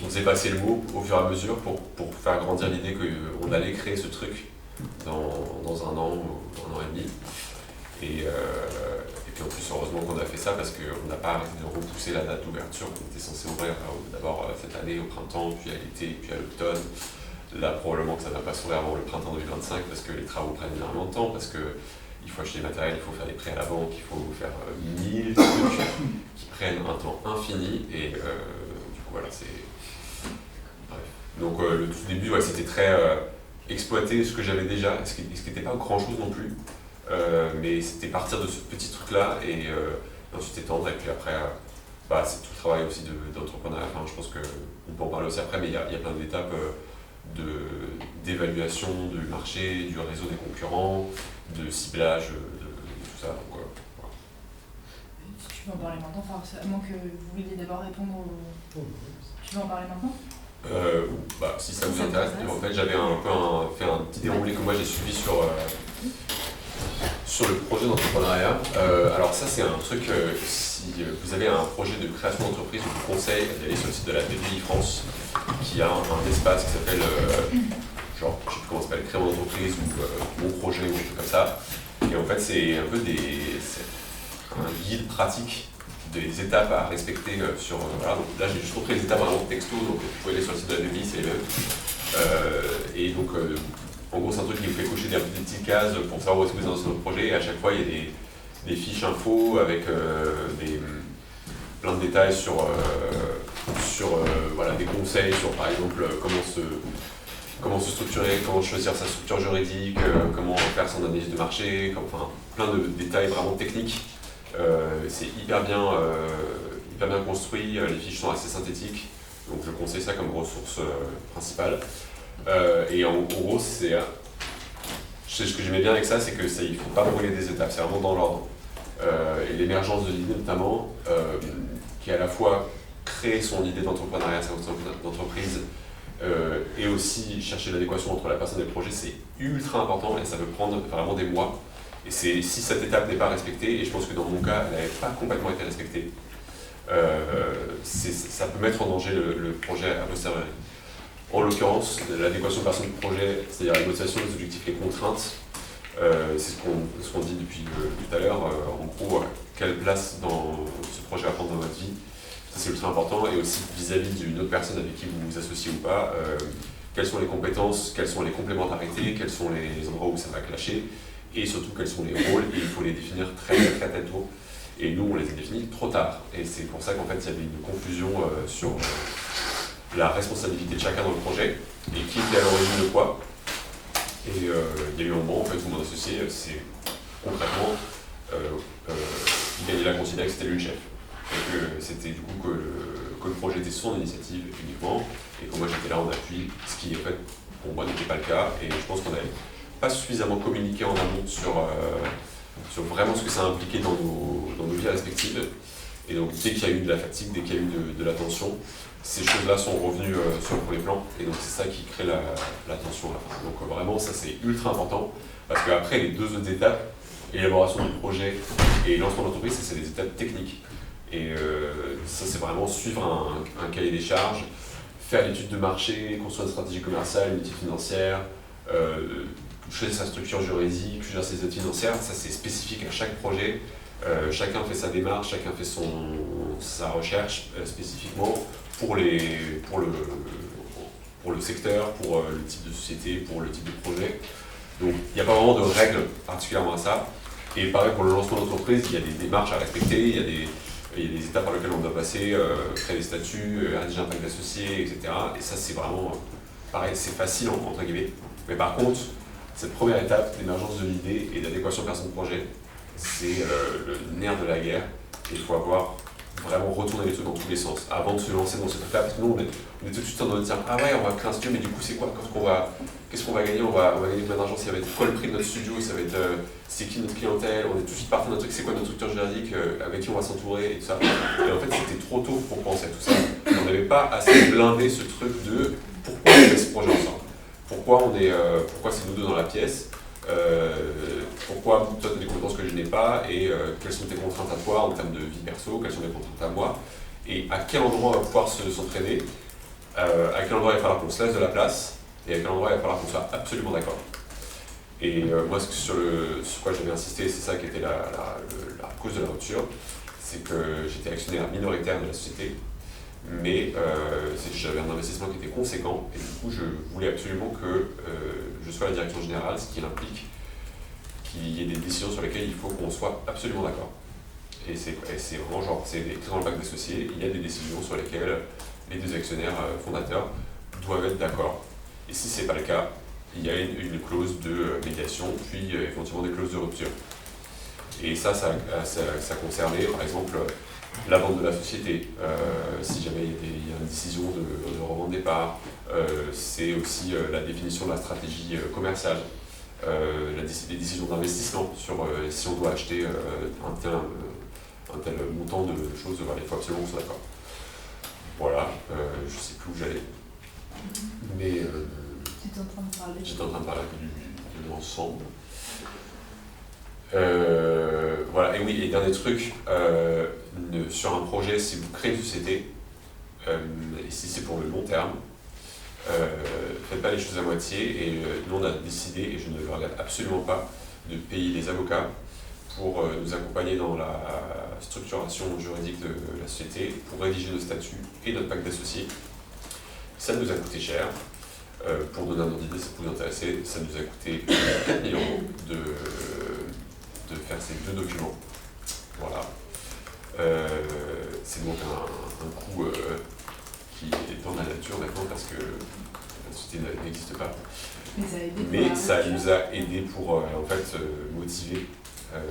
on faisait passer le mot au fur et à mesure pour faire grandir l'idée qu'on allait créer ce truc dans 1 an ou 1 an et demi. Et puis en plus, heureusement qu'on a fait ça parce qu'on n'a pas arrêté de repousser la date d'ouverture. On était censé ouvrir d'abord cette année au printemps, puis à l'été, puis à l'automne. Là, probablement que ça ne va pas s'ouvrir avant le printemps 2025 parce que les travaux prennent énormément de temps, parce qu'il faut acheter des matériels, il faut faire des prêts à la banque, il faut faire 1000 trucs qui prennent un temps infini. Et du coup, voilà, c'est... Bref. Donc le tout début, ouais, c'était très exploiter ce que j'avais déjà, ce qui n'était pas grand-chose non plus. Mais c'était partir de ce petit truc-là et ensuite étendre. Et puis après, c'est tout le travail aussi d'entrepreneuriat. Enfin, je pense qu'on peut en parler aussi après, mais il y a plein d'étapes d'évaluation du marché, du réseau des concurrents, de ciblage, de tout ça. Donc, voilà. Si tu veux en parler maintenant, enfin, à moins que vous vouliez d'abord répondre au... Tu veux en parler maintenant? Si ça vous intéresse. En fait, j'avais fait un petit déroulé que moi j'ai suivi sur le projet d'entrepreneuriat. Alors ça, c'est un truc, si vous avez un projet de création d'entreprise, je vous conseille d'aller sur le site de la BPI France, qui a un espace qui s'appelle, je sais plus comment ça s'appelle, création d'entreprise ou mon projet ou un truc comme ça. Et en fait, c'est un peu un guide pratique des étapes à respecter sur... voilà. Donc là, j'ai juste montré les étapes vraiment texto, donc vous pouvez aller sur le site de la BPI, c'est les mêmes. Et donc, en gros, c'est un truc qui vous fait cocher des petites cases pour savoir où est-ce que vous êtes dans votre projet. Et à chaque fois, il y a des fiches infos avec plein de détails sur des conseils sur, par exemple, comment se structurer, comment choisir sa structure juridique, comment faire son analyse de marché, enfin, plein de détails vraiment techniques. C'est hyper bien construit, les fiches sont assez synthétiques, donc je conseille ça comme ressource principale. Et en gros, ce que j'aimais bien avec ça, c'est qu'il ne faut pas brûler des étapes, c'est vraiment dans l'ordre. Et l'émergence de l'idée notamment, qui à la fois crée son idée d'entrepreneuriat, d'entreprise, et aussi chercher l'adéquation entre la personne et le projet, c'est ultra important et ça peut prendre vraiment des mois. Et si cette étape n'est pas respectée, et je pense que dans mon cas, elle n'avait pas complètement été respectée, ça peut mettre en danger le projet à posteriori. En l'occurrence, l'adéquation personne-projet, c'est-à-dire la motivation, les objectifs, les contraintes, c'est ce qu'on dit depuis tout à l'heure. En gros, quelle place dans ce projet va prendre dans votre vie, ça c'est ultra important. Et aussi vis-à-vis d'une autre personne avec qui vous vous associez ou pas, quelles sont les compétences, quelles sont les complémentarités, quels sont les endroits où ça va clasher, et surtout quels sont les rôles, et il faut les définir très tôt. Et nous, on les a définis trop tard. Et c'est pour ça qu'en fait, il y avait une confusion sur la responsabilité de chacun dans le projet, et qui était à l'origine de quoi. Et il y a eu un moment, en fait, où mon associé, c'est concrètement, il a considéré que c'était lui le chef. Et que c'était du coup que le projet était son initiative uniquement, et que moi j'étais là en appui, ce qui en fait, pour moi, n'était pas le cas. Et je pense qu'on n'avait pas suffisamment communiqué en amont sur vraiment ce que ça impliquait dans nos vies respectives. Et donc dès qu'il y a eu de la fatigue, dès qu'il y a eu de la tension, ces choses-là sont revenues sur le premier plan, et donc c'est ça qui crée la tension à la fin. Donc vraiment ça c'est ultra important, parce qu'après les deux autres étapes, élaboration du projet et lancement d'entreprise, c'est des étapes techniques. Et ça c'est vraiment suivre un cahier des charges, faire l'étude de marché, construire une stratégie commerciale, une étude financière, choisir sa structure juridique, choisir ses aides financières, ça c'est spécifique à chaque projet. Chacun fait sa démarche, chacun fait sa recherche spécifiquement pour le secteur, pour le type de société, pour le type de projet. Donc il n'y a pas vraiment de règles particulièrement à ça. Et pareil pour le lancement d'entreprise, il y a des démarches à respecter, il y a des étapes par lesquelles on doit passer, créer des statuts, rédiger un pacte d'associés, etc. Et ça c'est vraiment, pareil, c'est facile entre guillemets. Mais par contre, cette première étape d'émergence de l'idée et d'adéquation personne-projet, c'est le nerf de la guerre. Et il faut avoir vraiment retourner les trucs dans tous les sens avant de se lancer dans cette étape. Parce que nous, on est tout de suite en train de dire ah ouais, on va créer un studio, mais du coup, c'est quoi? Qu'est-ce qu'on va gagner? On va gagner plein d'argent. Ça va être quoi le prix de notre studio? Ça va être c'est qui notre clientèle? On est tout de suite parti d'un truc. C'est quoi notre structure juridique? Avec qui on va s'entourer et tout ça. Et en fait, c'était trop tôt pour penser à tout ça. On n'avait pas assez blindé ce truc de pourquoi on fait ce projet ensemble. Pourquoi c'est nous deux dans la pièce? Pourquoi toi tu as des compétences que je n'ai pas, et quelles sont tes contraintes à toi en termes de vie perso, quelles sont les contraintes à moi, et à quel endroit on va pouvoir s'entraider, à quel endroit il va falloir qu'on se laisse de la place, et à quel endroit il va falloir qu'on soit absolument d'accord. Et moi, sur quoi j'avais insisté, c'est ça qui était la cause de la rupture, c'est que j'étais actionnaire minoritaire de la société, mais j'avais un investissement qui était conséquent, et du coup, je voulais absolument que je sois la direction générale, ce qui implique qu'il y ait des décisions sur lesquelles il faut qu'on soit absolument d'accord. Et c'est vraiment genre, c'est écrit dans le pacte d'associés, il y a des décisions sur lesquelles les deux actionnaires fondateurs doivent être d'accord. Et si ce n'est pas le cas, il y a une clause de médiation, puis éventuellement des clauses de rupture. Et ça concernait par exemple la vente de la société, si jamais il y a une décision de revente de départ, c'est aussi la définition de la stratégie commerciale, les décisions d'investissement sur si on doit acheter un tel montant de choses, voilà, il faut absolument qu'on soit d'accord. Voilà, je ne sais plus où j'allais, mais J'étais en train de parler. J'étais en train de parler de l'ensemble. Voilà, et oui, et dernier truc, sur un projet, si vous créez une société, et si c'est pour le long terme, faites pas les choses à moitié, et nous on a décidé, et je ne le regrette absolument pas, de payer des avocats pour nous accompagner dans la structuration juridique de la société, pour rédiger nos statuts et notre pacte d'associés. Ça nous a coûté cher. Pour donner un ordre d'idée, ça peut vous intéresser, ça nous a coûté 4 000 € de faire ces 2 documents. Voilà. C'est donc un coût qui est dans la nature maintenant parce que la société n'existe pas. Mais ça nous a aidé pour en fait, motiver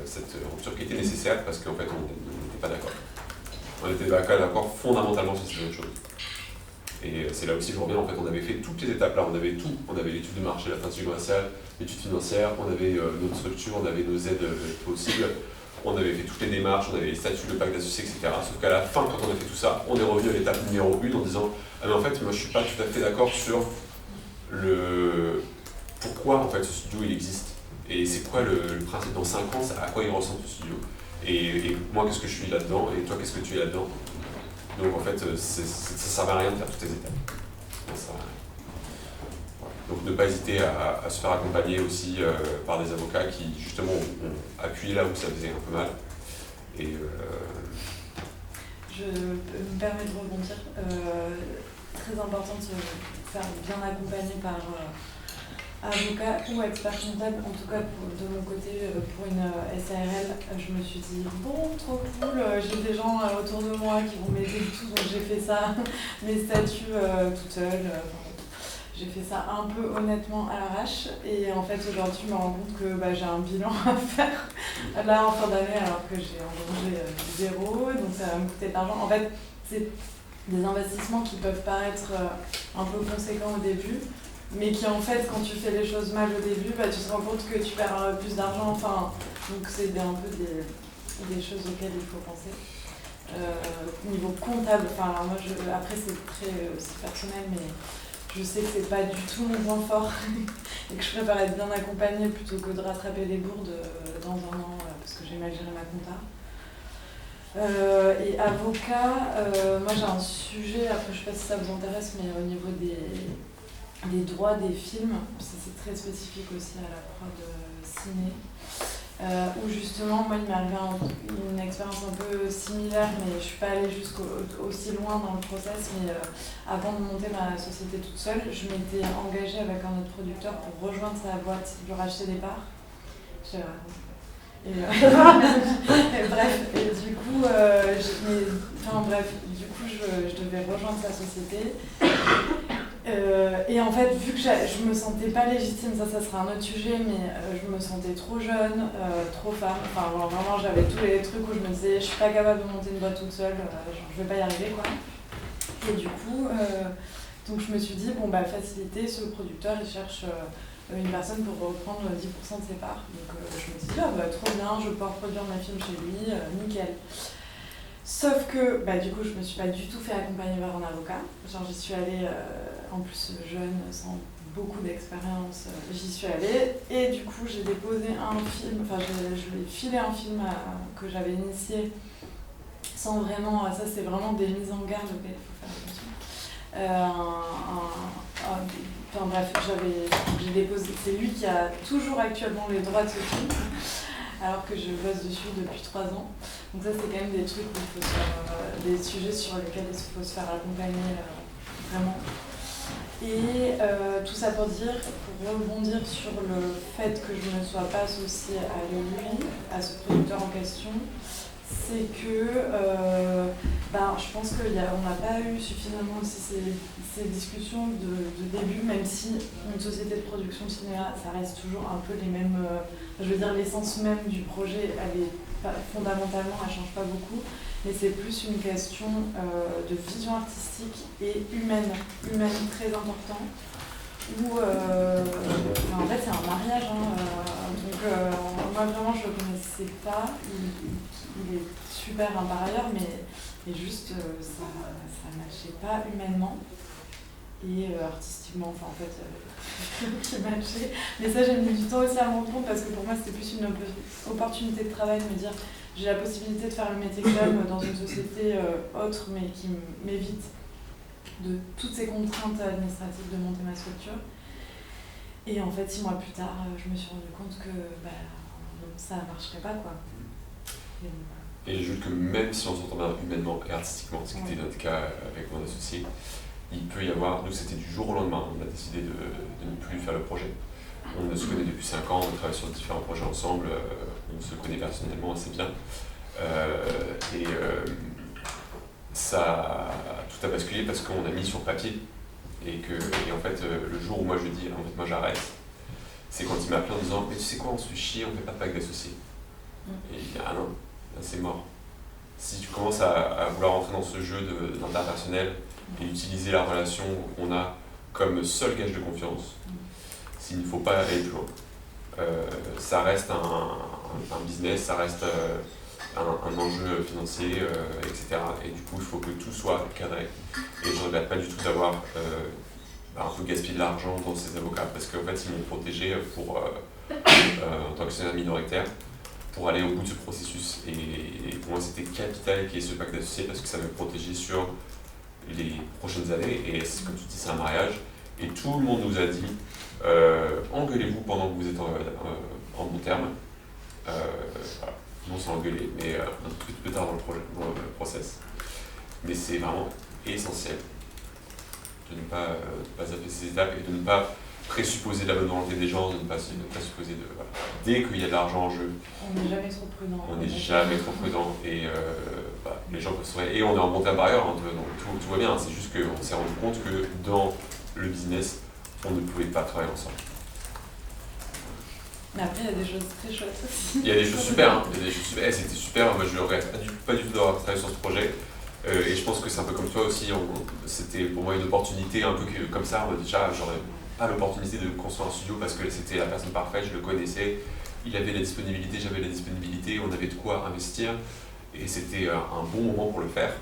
cette rupture qui était nécessaire parce qu'en fait on n'était pas d'accord. On n'était pas d'accord fondamentalement sur ces autres choses. Et c'est là aussi je reviens, en fait, on avait fait toutes les étapes là, on avait tout. On avait l'étude de marché, la stratégie commerciale, l'étude financière, on avait notre structure, on avait nos aides possibles, on avait fait toutes les démarches, on avait les statuts, le pacte d'associés, etc. Sauf qu'à la fin, quand on a fait tout ça, on est revenu à l'étape numéro 1 en disant « Ah mais en fait, moi je suis pas tout à fait d'accord sur le pourquoi en fait ce studio il existe. Et c'est quoi le principe dans 5 ans, à quoi il ressemble ce studio. Et moi qu'est-ce que je suis là-dedans, et toi qu'est-ce que tu es là-dedans. » Donc en fait, ça ne sert à rien de faire toutes les étapes. Voilà. Donc ne pas hésiter à se faire accompagner aussi par des avocats qui justement ont appuyé là où ça faisait un peu mal. Et je me permets de rebondir. Très important de se faire bien accompagner par avocat ou expert comptable, en tout cas de mon côté pour une SARL, je me suis dit bon, trop cool, j'ai des gens autour de moi qui vont m'aider du tout, donc j'ai fait ça, mes statuts toute seule, j'ai fait ça un peu honnêtement à l'arrache, et en fait aujourd'hui je me rends compte que j'ai un bilan à faire là en fin d'année alors que j'ai engagé 0, donc ça va me coûter de l'argent. En fait c'est des investissements qui peuvent paraître un peu conséquents au début, mais qui en fait, quand tu fais les choses mal au début, tu te rends compte que tu perds plus d'argent, donc c'est un peu des choses auxquelles il faut penser. Niveau comptable, alors moi, après c'est personnel, mais je sais que c'est pas du tout mon point fort, et que je préfère être bien accompagnée plutôt que de rattraper les bourdes dans un an, parce que j'ai mal géré ma compta. Et avocat, moi j'ai un sujet, après je sais pas si ça vous intéresse, mais au niveau des droits des films, c'est très spécifique aussi à la prod ciné, où justement, moi il m'est arrivé une expérience un peu similaire, mais je suis pas allée aussi loin dans le process, mais avant de monter ma société toute seule, je m'étais engagée avec un autre producteur pour rejoindre sa boîte, lui racheter des parts. Je l'ai raconté. Et bref, et du coup, je devais rejoindre sa société. Et en fait, vu que je me sentais pas légitime, ça sera un autre sujet, mais je me sentais trop jeune, trop femme. Enfin, vraiment, j'avais tous les trucs où je me disais, je suis pas capable de monter une boîte toute seule, je vais pas y arriver, quoi. Et du coup, donc je me suis dit, faciliter, ce producteur, il cherche une personne pour reprendre 10% de ses parts. Donc je me suis dit, trop bien, je peux reproduire mes films chez lui, nickel. Sauf que, du coup, je me suis pas du tout fait accompagner par un avocat. J'y suis allée, en plus jeune, sans beaucoup d'expérience, j'y suis allée. Et du coup, j'ai déposé un film, je lui ai filé un film que j'avais initié, sans vraiment, ça c'est vraiment des mises en garde auxquelles il faut faire attention. Enfin bref, j'ai déposé. C'est lui qui a toujours actuellement les droits de ce film, alors que je bosse dessus depuis 3 ans. Donc ça, c'est quand même des trucs où il faut se faire, des sujets sur lesquels il faut se faire accompagner vraiment. Et tout ça pour dire, pour rebondir sur le fait que je ne sois pas associée à lui, à ce producteur en question, c'est que je pense qu'on n'a pas eu suffisamment aussi ces discussions de début, même si une société de production de cinéma, ça reste toujours un peu les mêmes. Je veux dire, l'essence même du projet, elle est fondamentalement, elle ne change pas beaucoup, mais c'est plus une question de vision artistique et humaine très important. Où en fait c'est un mariage, donc moi vraiment je le connaissais pas, il est super par ailleurs, mais juste ça matchait pas humainement et artistiquement, enfin en fait qui matchait. Mais ça j'ai mis du temps aussi à me rendre compte parce que pour moi c'était plus une opportunité de travail de me dire j'ai la possibilité de faire le métier que j'aime dans une société autre mais qui m'évite de toutes ces contraintes administratives de monter ma structure. Et en fait, 6 mois plus tard, je me suis rendu compte que ça ne marcherait pas, quoi. Et j'ajoute que même si on s'entend bien humainement et artistiquement, ce qui était notre cas avec mon associé, il peut y avoir, nous c'était du jour au lendemain, on a décidé de ne plus faire le projet. On se connaît depuis 5 ans, on travaille sur différents projets ensemble, on se connaît personnellement assez bien. Ça tout a basculé parce qu'on a mis sur papier et en fait le jour où moi je dis en fait moi j'arrête, c'est quand il m'a appelé en disant mais tu sais quoi, on se fait chier, on fait pas de pacte d'associés. Et il dit ah non, là c'est mort. Si tu commences à vouloir entrer dans ce jeu d'interpersonnel et utiliser la relation qu'on a comme seul gage de confiance, s'il ne faut pas aller plus loin. Ça reste un business, ça reste un enjeu financier, etc. Et du coup, il faut que tout soit cadré. Et je ne regrette pas du tout d'avoir un peu gaspillé de l'argent dans ces avocats, parce qu'en fait, ils m'ont protégé en tant qu'actionnaire minoritaire pour aller au bout de ce processus. Et pour moi, c'était capital qu'il y ait ce pacte d'associés, parce que ça me protégeait sur les prochaines années. Et comme tu dis, c'est un mariage. Et tout le monde nous a dit engueulez-vous pendant que vous êtes en bon terme. Voilà. On s'est engueulé, mais un tout peu tard dans le process. Mais c'est vraiment essentiel de ne pas zapper ces étapes et de ne pas présupposer la bonne volonté des gens, de ne pas supposer de... Voilà. Dès qu'il y a de l'argent en jeu, on n'est jamais trop prudent. On n'est jamais trop prudent et les gens peuvent se réveiller. Et on est en bon terme par ailleurs, donc tout va bien. C'est juste qu'on s'est rendu compte que dans le business, on ne pouvait pas travailler ensemble. Mais après, il y a des choses très chouettes aussi. Il y a des choses super, c'était super. Moi, je ne regrette pas du tout d'avoir travaillé sur ce projet. Et je pense que c'est un peu comme toi aussi. C'était pour moi une opportunité un peu comme ça. Déjà, j'aurais pas l'opportunité de construire un studio parce que c'était la personne parfaite, je le connaissais. Il avait la disponibilité, j'avais la disponibilité, on avait de quoi investir. Et c'était un bon moment pour le faire.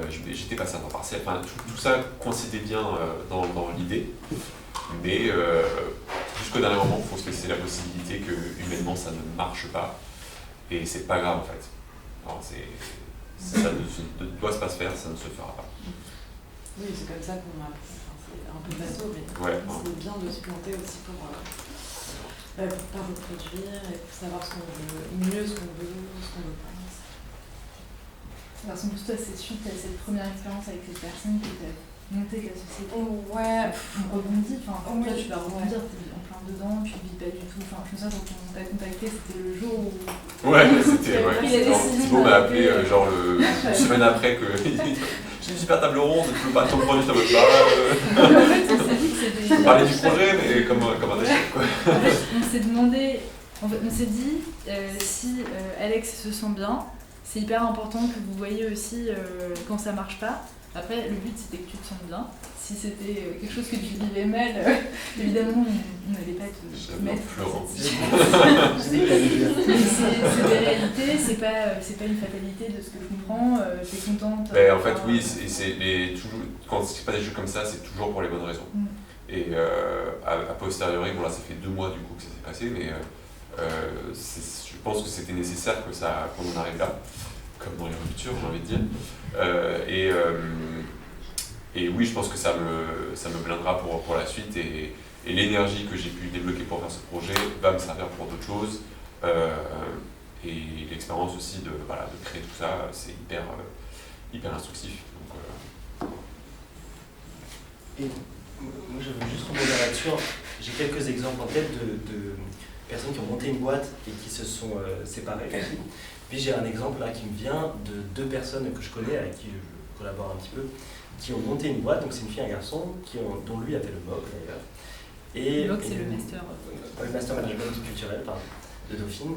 J'étais passé à temps partiel. Enfin, tout ça coïncidait bien dans l'idée. Mais jusqu'au dernier moment, il faut se laisser la possibilité que humainement ça ne marche pas. Et c'est pas grave en fait. Alors, ça ne doit pas se faire, ça ne se fera pas. Oui, c'est comme ça qu'on a. C'est un peu bateau, mais c'est bien de se planter aussi pour pas reproduire et pour savoir ce qu'on veut, mieux ce qu'on veut pas. Parce que toi, c'est suite à cette première expérience avec cette personne qui t'a monté la société. Ouais, on rebondit, enfin, toi tu vas rebondir, t'es en plein dedans, tu ne vis pas du tout. Enfin, je me souviens quand on t'a contacté, c'était le jour où. Ouais, c'était. Thibaut m'a appelé genre une semaine après que. J'ai une super table ronde, tu peux pas t'en prendre juste à votre En fait, on s'est dit que c'était. On parlait du projet, mais comme un échec quoi. En fait, on s'est demandé. En fait, on s'est dit, si Alex se sent bien, c'est hyper important que vous voyez aussi quand ça marche pas. Après, le but c'était que tu te sentes bien. Si c'était quelque chose que tu vivais mal, évidemment, on n'allait pas te mettre. C'est des réalités, c'est pas une fatalité de ce que je comprends. T'es contente. Mais en fait, oui, quand c'est pas des jeux comme ça, c'est toujours pour les bonnes raisons. Et a posteriori, bon là, ça fait 2 mois du coup que ça s'est passé, mais je pense que c'était nécessaire qu'on en arrive là. Comme dans les ruptures, j'ai envie de dire. Et oui, je pense que ça me blindera pour la suite et l'énergie que j'ai pu débloquer pour faire ce projet va me servir pour d'autres choses. Et l'expérience aussi de créer tout ça, c'est hyper instructif. Donc, Et moi, je veux juste rebondir là-dessus. J'ai quelques exemples en tête de personnes qui ont monté une boîte et qui se sont séparées aussi. Puis j'ai un exemple là qui me vient de 2 personnes que je connais, avec qui je collabore un petit peu, qui ont monté une boîte, donc c'est une fille et un garçon, dont lui a fait le MOOC d'ailleurs. Le MOOC, c'est le master. Le master management culturel, pardon, de Dauphine.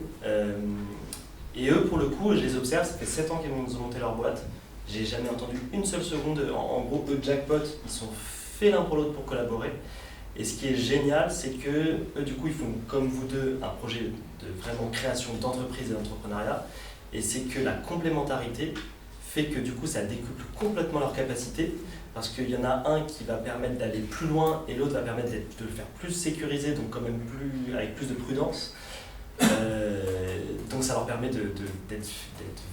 Et eux, pour le coup, je les observe, ça fait 7 ans qu'ils ont monté leur boîte. J'ai jamais entendu une seule seconde. En gros, eux, jackpot, ils sont faits l'un pour l'autre pour collaborer. Et ce qui est génial, c'est que eux, du coup, ils font comme vous deux un projet de vraiment création d'entreprise et d'entrepreneuriat. Et c'est que la complémentarité fait que du coup, ça décuple complètement leurs capacités. Parce qu'il y en a un qui va permettre d'aller plus loin et l'autre va permettre de le faire plus sécurisé, donc quand même avec plus de prudence. Donc ça leur permet d'être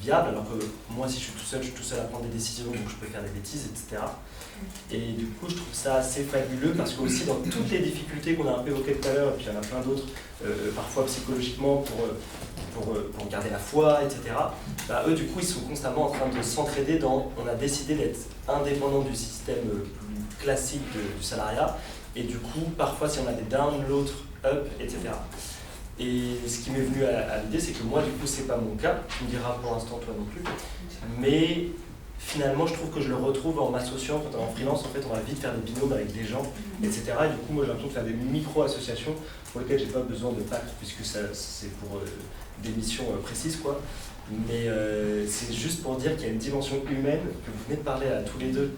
viable, alors que moi si je suis tout seul à prendre des décisions, donc je peux faire des bêtises, etc. Et du coup je trouve ça assez fabuleux parce que aussi dans toutes les difficultés qu'on a un peu évoquées tout à l'heure, et puis il y en a plein d'autres, parfois psychologiquement pour garder la foi, etc. Bah, eux du coup ils sont constamment en train de s'entraider on a décidé d'être indépendant du système plus classique du salariat, et du coup parfois si on a des downs, l'autre up, etc. Et ce qui m'est venu à l'idée, c'est que moi, du coup, c'est pas mon cas. Tu me diras pour l'instant, toi non plus. Mais finalement, je trouve que je le retrouve en m'associant. Quand on est en freelance, en fait, on va vite faire des binômes avec des gens, etc. Et du coup, moi, j'ai l'impression de faire des micro-associations pour lesquelles j'ai pas besoin de pacte, puisque c'est pour des missions précises, quoi. Mais c'est juste pour dire qu'il y a une dimension humaine que vous venez de parler à tous les deux,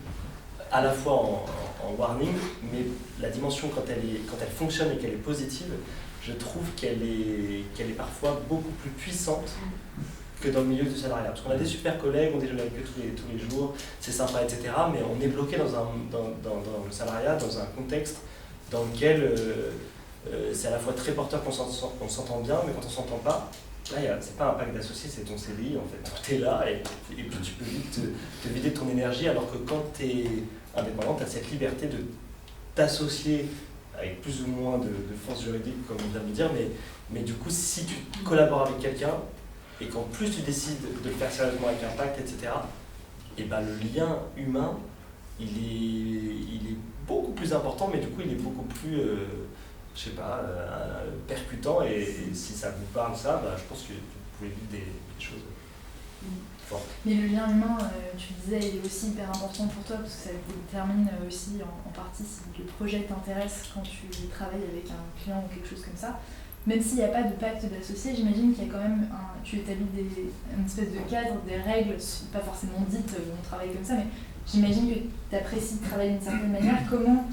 à la fois en warning, mais la dimension quand elle fonctionne et qu'elle est positive, je trouve qu'elle est parfois beaucoup plus puissante que dans le milieu du salariat. Parce qu'on a des super collègues, on déjeune avec eux tous les jours, c'est sympa, etc. Mais on est bloqué dans le salariat, dans un contexte dans lequel c'est à la fois très porteur qu'on s'entend bien, mais quand on s'entend pas, là, c'est pas un pacte d'associés, c'est ton CDI en fait. Tu es là et puis tu peux vite te vider de ton énergie, alors que quand tu es indépendant, tu as cette liberté de t'associer avec plus ou moins de force juridique, comme on vient de le dire, mais du coup, si tu collabores avec quelqu'un, et qu'en plus tu décides de le faire sérieusement avec un pacte, etc., et ben le lien humain, il est beaucoup plus important, mais du coup, il est beaucoup plus, percutant, et si ça vous parle ça, je pense que vous pouvez vivre des choses fortes. Mais le lien humain, tu disais, il est aussi hyper important pour toi, parce que ça détermine aussi en partie si le projet t'intéresse quand tu travailles avec un client ou quelque chose comme ça. Même s'il n'y a pas de pacte d'associés, j'imagine qu'il y a quand même tu établis une espèce de cadre, des règles, pas forcément dites, on travaille comme ça, mais j'imagine que tu apprécies de travailler d'une certaine manière. Comment,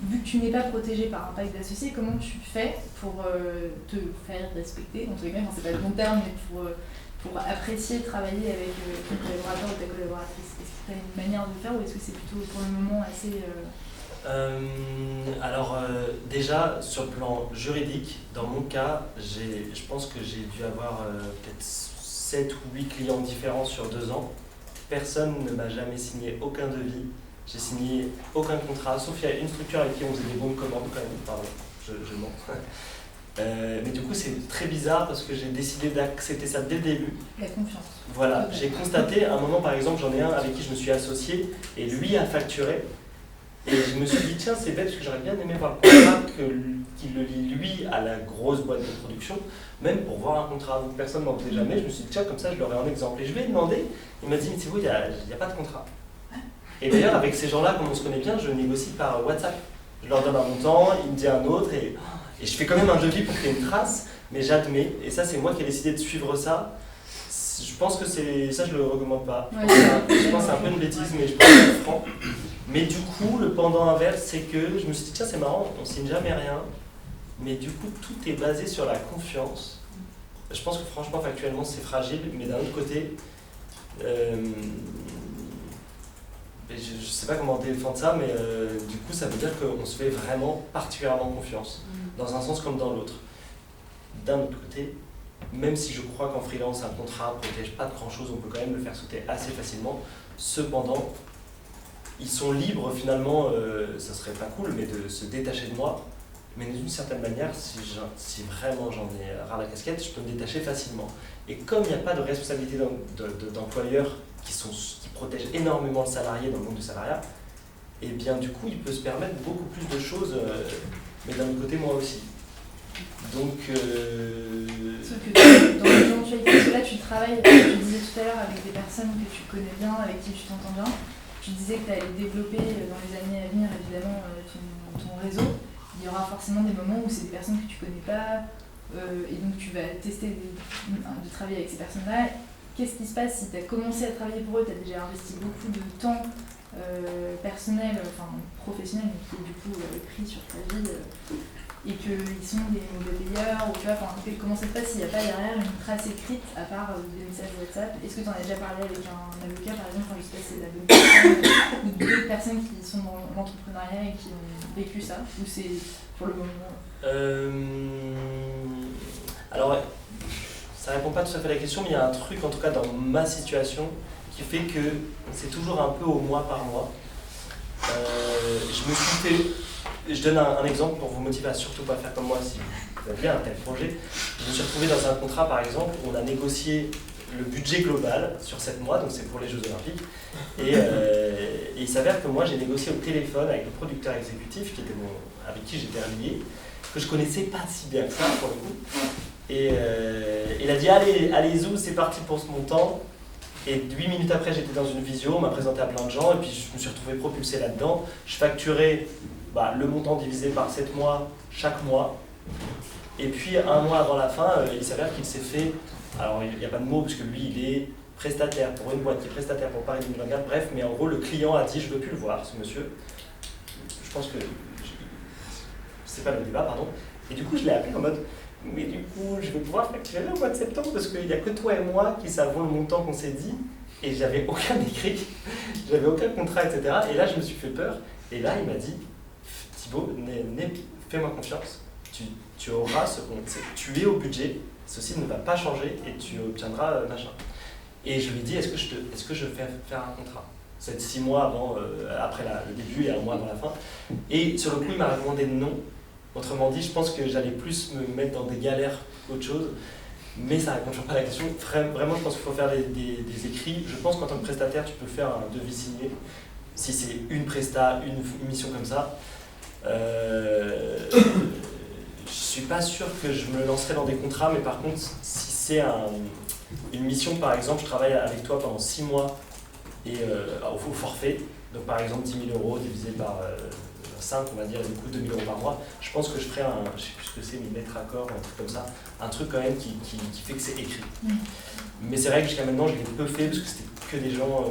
vu que tu n'es pas protégé par un pacte d'associés, comment tu fais pour te faire respecter, entre guillemets, c'est pas le bon terme, mais pour apprécier travailler avec ton collaborateur ou ta collaboratrice? Est-ce que tu as une manière de faire, ou est-ce que c'est plutôt pour le moment assez... Déjà, sur le plan juridique, dans mon cas, je pense que j'ai dû avoir peut-être 7 ou 8 clients différents sur 2 ans. Personne ne m'a jamais signé aucun devis, j'ai signé aucun contrat, sauf il y a une structure avec qui on faisait des bons de commande quand même, pardon, je mens. Mais du coup, c'est très bizarre parce que j'ai décidé d'accepter ça dès le début. La confiance. Voilà, j'ai constaté, à un moment par exemple, j'en ai un avec qui je me suis associé et lui a facturé. Et je me suis dit, tiens, c'est bête parce que j'aurais bien aimé voir le contrat qu'il le lie lui à la grosse boîte de production, même pour voir un contrat. Donc personne n'en faisait jamais. Je me suis dit, tiens, comme ça, je l'aurais en exemple. Et je lui ai demandé, il m'a dit, mais c'est vous, il n'y a pas de contrat. Et d'ailleurs, avec ces gens-là, comme on se connaît bien, je négocie par WhatsApp. Je leur donne un montant, il me dit un autre, et je fais quand même un devis pour qu'il y ait une trace, mais j'admets. Et ça, c'est moi qui ai décidé de suivre ça. Je pense que ça, je le recommande pas. Ouais. Je pense que c'est un peu une bêtise, mais je pense que c'est franc. Mais du coup, le pendant inverse, c'est que je me suis dit, tiens, c'est marrant, on signe jamais rien, mais du coup, tout est basé sur la confiance. Je pense que franchement, factuellement, c'est fragile, mais d'un autre côté, je ne sais pas comment défendre ça, mais du coup, ça veut dire qu'on se fait vraiment particulièrement confiance, dans un sens comme dans l'autre. D'un autre côté, même si je crois qu'en freelance, un contrat ne protège pas de grand-chose, on peut quand même le faire sauter assez facilement. Cependant, ils sont libres finalement, ça serait pas cool, mais de se détacher de moi. Mais d'une certaine manière, si vraiment j'en ai ras la casquette, je peux me détacher facilement. Et comme il n'y a pas de responsabilité d'employeur qui protège énormément le salarié dans le monde du salariat, et bien du coup, il peut se permettre beaucoup plus de choses, mais d'un autre côté, moi aussi. Donc... Sauf que dans l'éventualité, parce que là tu travailles, tu disais tout à l'heure, avec des personnes que tu connais bien, avec qui tu t'entends bien. Tu disais que tu allais développer dans les années à venir, évidemment, ton réseau. Il y aura forcément des moments où c'est des personnes que tu connais pas, et donc tu vas tester de travailler avec ces personnes-là. Qu'est-ce qui se passe si tu as commencé à travailler pour eux, tu as déjà investi beaucoup de temps personnel, enfin professionnel, mais qui est du coup pris sur ta vie, et qu'ils sont des mauvais payeurs, ou tu vois, comment ça se passe s'il n'y a pas derrière une trace écrite à part des messages WhatsApp? Est-ce que tu en as déjà parlé avec un avocat, par exemple, je sais pas si c'est la bonne personne, ou d'autres personnes qui sont dans l'entrepreneuriat et qui ont vécu ça, ou c'est pour le moment? Alors, ça répond pas tout à fait à la question, mais il y a un truc, en tout cas dans ma situation, qui fait que c'est toujours un peu au mois par mois. Je donne un exemple pour vous motiver à surtout pas faire comme moi si vous avez un tel projet. Je me suis retrouvé dans un contrat, par exemple, où on a négocié le budget global sur 7 mois, donc c'est pour les Jeux Olympiques. Et il s'avère que moi, j'ai négocié au téléphone avec le producteur exécutif, avec qui j'étais relié, que je connaissais pas si bien que ça, pour le coup. Et il a dit, allez Zou, c'est parti pour ce montant. Et 8 minutes après, j'étais dans une visio, on m'a présenté à plein de gens, et puis je me suis retrouvé propulsé là-dedans. Je facturais le montant divisé par 7 mois chaque mois. Et puis, un mois avant la fin, il s'avère qu'il s'est fait... Alors, il n'y a pas de mots, parce que lui, il est prestataire pour une boîte qui est prestataire pour Paris 2024. Bref, mais en gros, le client a dit, je ne veux plus le voir, ce monsieur. Je pense que... C'est pas le débat, pardon. Et du coup, je l'ai appelé en mode... Mais du coup, je vais pouvoir facturer au mois de septembre parce qu'il n'y a que toi et moi qui savons le montant qu'on s'est dit. Et j'avais aucun écrit, j'avais aucun contrat, etc. Et là, je me suis fait peur. Et là, il m'a dit, Thibaut, fais-moi confiance. Tu auras ce compte. Tu es au budget, ceci ne va pas changer et tu obtiendras machin. Et je lui ai dit, est-ce que je fais faire un contrat? C'est 6 mois après le début et 1 mois avant la fin. Et sur le coup, il m'a demandé non. Autrement dit, je pense que j'allais plus me mettre dans des galères qu'autre chose, mais ça ne répond toujours pas à la question. Vraiment, je pense qu'il faut faire des écrits. Je pense qu'en tant que prestataire, tu peux faire un devis signé, si c'est une presta, une mission comme ça. Je ne suis pas sûr que je me lancerai dans des contrats, mais par contre, si c'est une mission, par exemple, je travaille avec toi pendant 6 mois et au forfait, donc par exemple 10 000 € divisé par... 5, on va dire, du coup 2 000 € par mois, je pense que je ferai je sais plus ce que c'est, mais lettre accord, un truc comme ça, un truc quand même qui fait que c'est écrit. Mais c'est vrai que jusqu'à maintenant, je l'ai peu fait parce que c'était que des gens,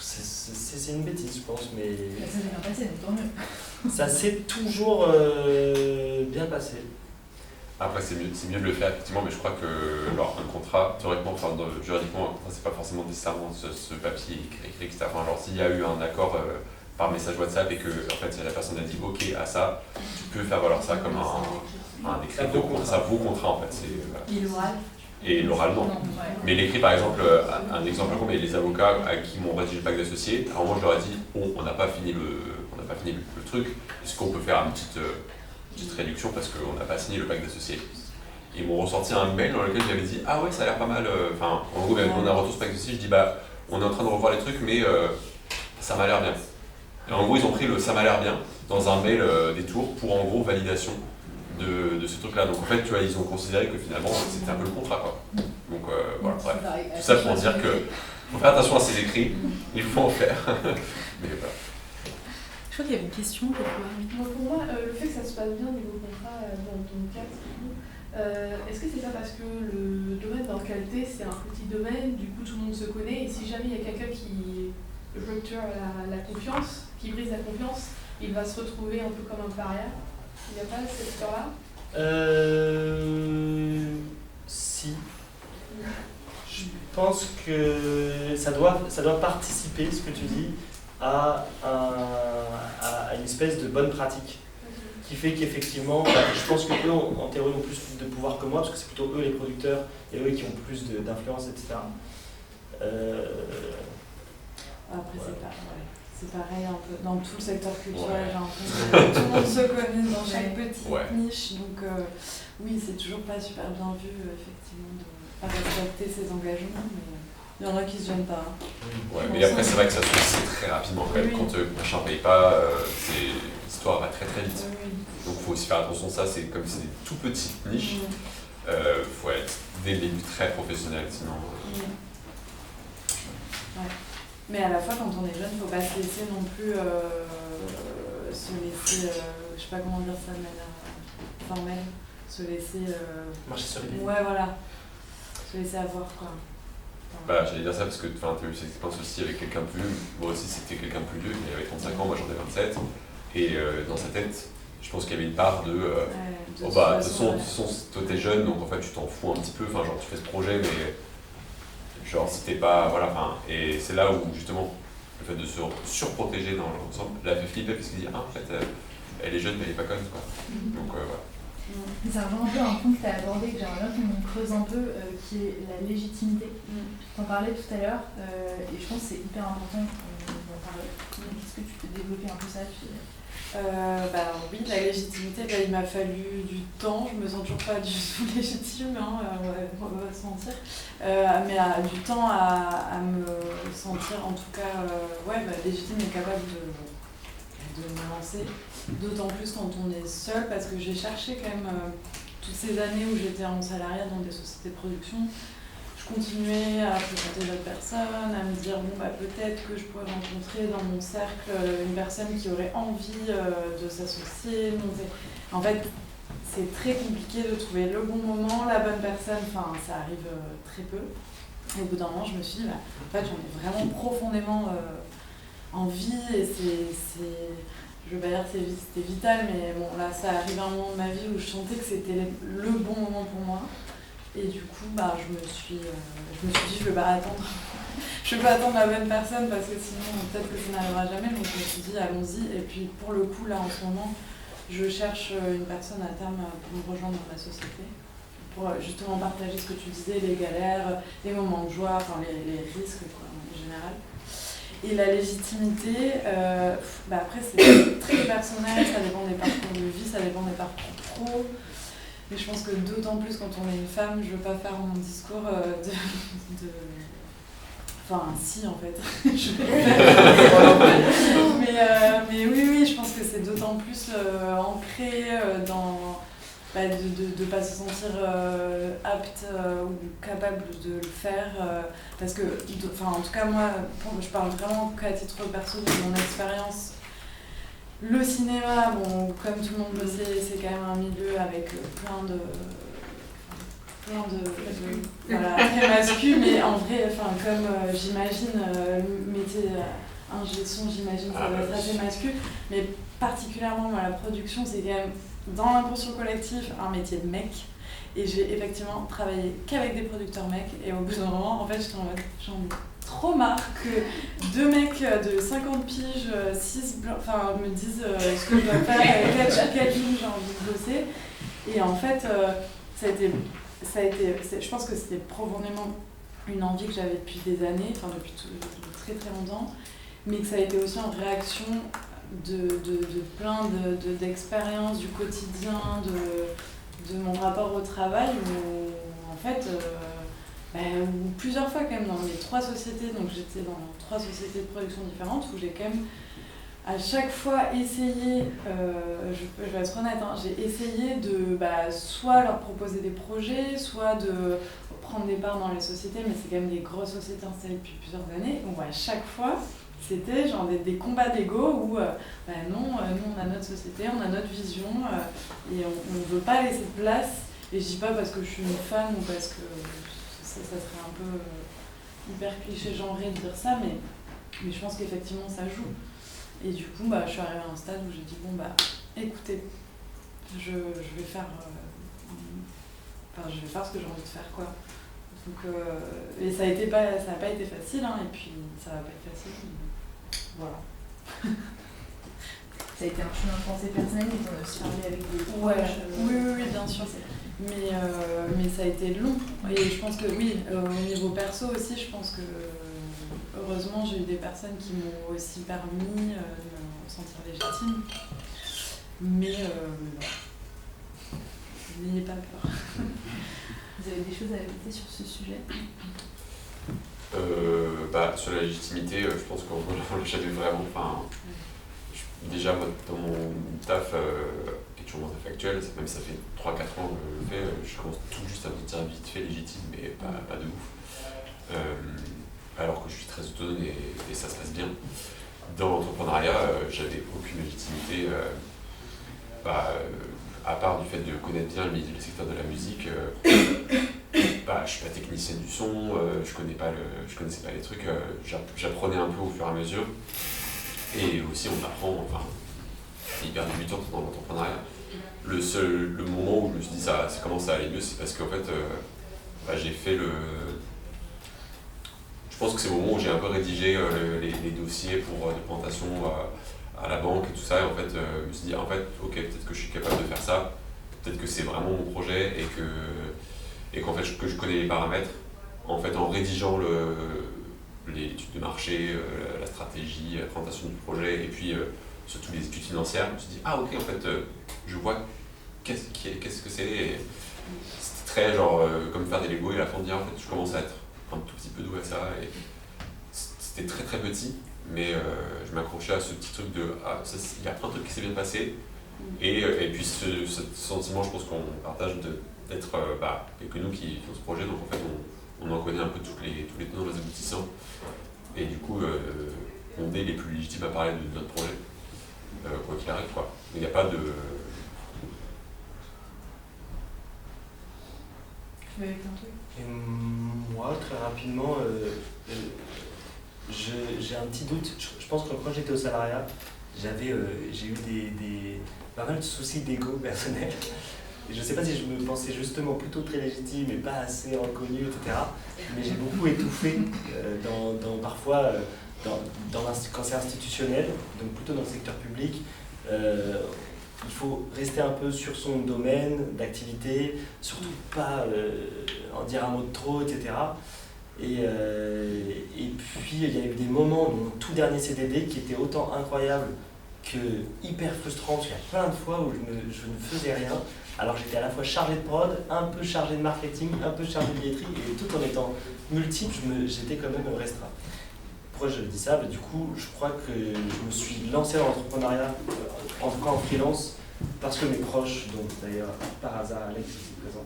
c'est une bêtise, je pense, mais... Ça s'est bien passé, donc tant mieux. Ça s'est toujours bien passé. Après, c'est mieux de le faire, effectivement, mais je crois que un contrat, théoriquement, juridiquement, un contrat, c'est pas forcément nécessairement ce papier écrit, etc. Enfin, genre, s'il y a eu un accord par message WhatsApp et que en fait, la personne a dit OK à ça, tu peux faire valoir ça comme un écrit de contrat, ça vaut contrat en fait. Et l'oral? Et l'oral, non. Mais l'écrit, par exemple, un exemple, mais les avocats à qui m'ont rédigé le pacte d'associés, à un moment je leur ai dit, on n'a pas fini le truc, est-ce qu'on peut faire une petite réduction parce qu'on n'a pas signé le pacte d'associés? Ils m'ont ressorti un mail dans lequel j'avais dit, ah ouais, ça a l'air pas mal, en gros, on a retour ce pacte d'associés, je dis, on est en train de revoir les trucs, mais ça m'a l'air bien. Et en gros, ils ont pris le ça m'a l'air bien dans un mail des tours pour en gros validation de ce truc-là. Donc en fait, tu vois, ils ont considéré que finalement c'était un peu le contrat, quoi. Donc voilà, bref. Tout ça pour dire que faut faire attention à ces écrits, il faut en faire. Mais voilà. Je crois qu'il y avait une question. Pour moi, le fait que ça se passe bien au niveau contrat dans ton cas, est-ce que c'est pas parce que le domaine dans lequel tu es, c'est un petit domaine, du coup tout le monde se connaît, et si jamais il y a quelqu'un qui rupture la confiance, qui brise la confiance, il va se retrouver un peu comme un paria? Il n'y a pas cette histoire-là? Si. Je pense que ça doit participer, ce que tu dis, à une espèce de bonne pratique. Qui fait qu'effectivement, je pense qu'eux, en théorie, ont plus de pouvoir que moi, parce que c'est plutôt eux les producteurs, et eux qui ont plus d'influence, etc. Après, c'est pareil un peu dans tout le secteur culturel, Ouais. j'ai l'impression que tout le monde se connaît dans chaque petite Ouais. niche, donc oui, c'est toujours pas super bien vu, effectivement, de pas respecter ses engagements, mais il y en a qui se gênent pas. Hein. Ouais, mais après, c'est vrai que ça se sait très rapidement quand même. Oui. Quand machin paye pas, l'histoire va très très vite. Oui. Donc il faut aussi faire attention, ça c'est comme c'est des tout petites niches, faut être dès le début très professionnel, sinon... Ouais. Mais à la fois, quand on est jeune, faut pas se laisser non plus se laisser, je sais pas comment dire ça de manière formelle, se laisser... Marcher sur les pieds. Ouais, voilà. Se laisser avoir, quoi. Bah, j'allais dire ça parce que tu as eu cette expérience aussi avec quelqu'un de plus vieux. Moi aussi, c'était quelqu'un de plus vieux, il avait 35 ans, moi j'en ai 27. Et dans sa tête, je pense qu'il y avait une part de. De toute façon, toi t'es jeune, donc en fait tu t'en fous un petit peu. Enfin, genre tu fais ce projet, mais. Genre si t'es pas. Voilà, enfin. Et c'est là où justement, le fait de se surprotéger dans l'ensemble, l'a fait flipper parce qu'il dit, ah en fait, elle est jeune, mais elle est pas conne, quoi. Donc voilà. Ça rejoint un peu un point que tu as abordé, que j'aimerais bien qu'on creuse un peu, qui est la légitimité. Tu en parlais tout à l'heure, et je pense que c'est hyper important d'en parler. Est-ce que tu peux développer un peu ça alors oui, la légitimité, il m'a fallu du temps, je me sens toujours pas du tout légitime, hein, on va pas se mentir, mais du temps à me sentir en tout cas légitime et capable de me lancer, d'autant plus quand on est seul, parce que j'ai cherché quand même toutes ces années où j'étais en salariat dans des sociétés de production, je continuais à fréquenter d'autres personnes, à me dire peut-être que je pourrais rencontrer dans mon cercle une personne qui aurait envie de s'associer. En fait, c'est très compliqué de trouver le bon moment, la bonne personne, enfin ça arrive très peu. Et au bout d'un moment, je me suis dit, en fait, j'en ai vraiment profondément envie et je veux pas dire que c'était vital, mais bon, là, ça arrive à un moment de ma vie où je sentais que c'était le bon moment pour moi. Et du coup, je me suis dit, je vais pas attendre. Je vais pas attendre la bonne personne parce que sinon, peut-être que ça n'arrivera jamais. Donc, je me suis dit, allons-y. Et puis, pour le coup, là, en ce moment, je cherche une personne à terme pour me rejoindre dans ma société. Pour justement partager ce que tu disais, les galères, les moments de joie, enfin, les risques, quoi, en général. Et la légitimité, après, c'est très personnel, ça dépend des parcours de vie, ça dépend des parcours pro. Mais je pense que d'autant plus quand on est une femme, je veux pas faire mon discours Enfin, si en fait. mais oui, je pense que c'est d'autant plus ancré dans de pas se sentir apte ou capable de le faire. Parce que, en tout cas, moi, je parle vraiment qu'à titre perso de mon expérience. Le cinéma, comme tout le monde le sait, c'est quand même un milieu avec plein de voilà, très masculin, mais en vrai, comme j'imagine, le métier ingé son, j'imagine, ça va être assez masculin, mais particulièrement la production, c'est quand même dans l'impulsion collective un métier de mec. Et j'ai effectivement travaillé qu'avec des producteurs mecs, et au bout d'un moment, en fait, j'étais en mode, j'en ai trop marre que 2 mecs de 50 piges, 6 blancs, me disent ce que je dois faire, quelle ligne j'ai envie de bosser. Et en fait, ça a été, je pense que c'était profondément une envie que j'avais depuis des années, depuis très très longtemps, mais que ça a été aussi en réaction de plein d'expériences du quotidien, de mon rapport au travail, où en fait, où plusieurs fois quand même dans les 3 sociétés, donc j'étais dans 3 sociétés de production différentes, où j'ai quand même à chaque fois essayé, je vais être honnête, j'ai essayé de soit leur proposer des projets, soit de prendre des parts dans les sociétés, mais c'est quand même des grosses sociétés installées depuis plusieurs années, donc à chaque fois, c'était genre des combats d'ego où non, nous on a notre société, on a notre vision et on ne veut pas laisser de place. Et je dis pas parce que je suis une femme ou parce que ça serait un peu hyper cliché genré de dire ça, mais je pense qu'effectivement ça joue. Et du coup, je suis arrivée à un stade où j'ai dit écoutez, je vais faire ce que j'ai envie de faire, quoi. Donc, et ça n'a pas été facile, et puis ça va pas être facile. Voilà. Ça a été un chemin de pensée personnel, ils ont aussi parlé avec des proches. Oui, bien sûr. Mais ça a été long. Et je pense que oui, au niveau perso aussi, je pense que heureusement, j'ai eu des personnes qui m'ont aussi permis de me sentir légitime. Mais non. N'ayez pas peur. Vous avez des choses à ajouter sur ce sujet? Sur la légitimité, je pense qu'on l'a jamais vraiment. Déjà, moi, dans mon taf, qui est toujours mon taf actuel, même si ça fait 3-4 ans que je le fais, je commence tout juste à me dire vite fait légitime, mais pas de ouf. Alors que je suis très autonome et ça se passe bien. Dans l'entrepreneuriat, j'avais aucune légitimité, à part du fait de connaître bien le secteur de la musique. Je suis pas technicien du son, je connaissais pas les trucs, j'apprenais un peu au fur et à mesure. Et aussi on apprend, c'est hyper débutant dans l'entrepreneuriat. Le moment où je me suis dit ça commence à aller mieux, c'est parce qu'en fait j'ai fait je pense que c'est le moment où j'ai un peu rédigé les dossiers pour de présentation à la banque et tout ça, et en fait je me suis dit ok, peut-être que je suis capable de faire ça, peut-être que c'est vraiment mon projet et qu'en fait que je connais les paramètres. En fait, en rédigeant les études de marché, la stratégie, la présentation du projet et puis surtout les études financières, je me suis dit ok, en fait je vois qu'est-ce que c'est. Et c'était très comme faire des Lego et à la fin de dire en fait je commence à être un tout petit peu doué à ça, et c'était très très petit, mais je m'accrochais à ce petit truc de il y a plein de trucs qui s'est bien passé, et puis ce sentiment, je pense qu'on partage d'être et que nous qui faisons ce projet, donc en fait on en connaît un peu tous les tenants, les aboutissants, et du coup on est les plus légitimes à parler de notre projet, quoi qu'il arrive, quoi. Il n'y a pas de... Tu veux avec un truc? Et moi, très rapidement, j'ai un petit doute. Je pense que quand j'étais au salariat, j'ai eu pas mal de soucis d'ego personnel. Et je ne sais pas si je me pensais justement plutôt très légitime et pas assez reconnu, etc. Mais j'ai beaucoup étouffé parfois quand c'est institutionnel, donc plutôt dans le secteur public. Il faut rester un peu sur son domaine d'activité, surtout pas en dire un mot de trop, etc. Et puis il y a eu des moments, mon tout dernier CDD, qui était autant incroyable que hyper frustrant, parce qu'il y a plein de fois où je ne faisais rien, alors j'étais à la fois chargé de prod, un peu chargé de marketing, un peu chargé de billetterie, et tout en étant multiple, j'étais quand même restreint. Pourquoi je dis ça? Du coup, je crois que je me suis lancé dans l'entrepreneuriat, en tout cas en freelance, parce que mes proches, donc d'ailleurs par hasard Alex ici présent,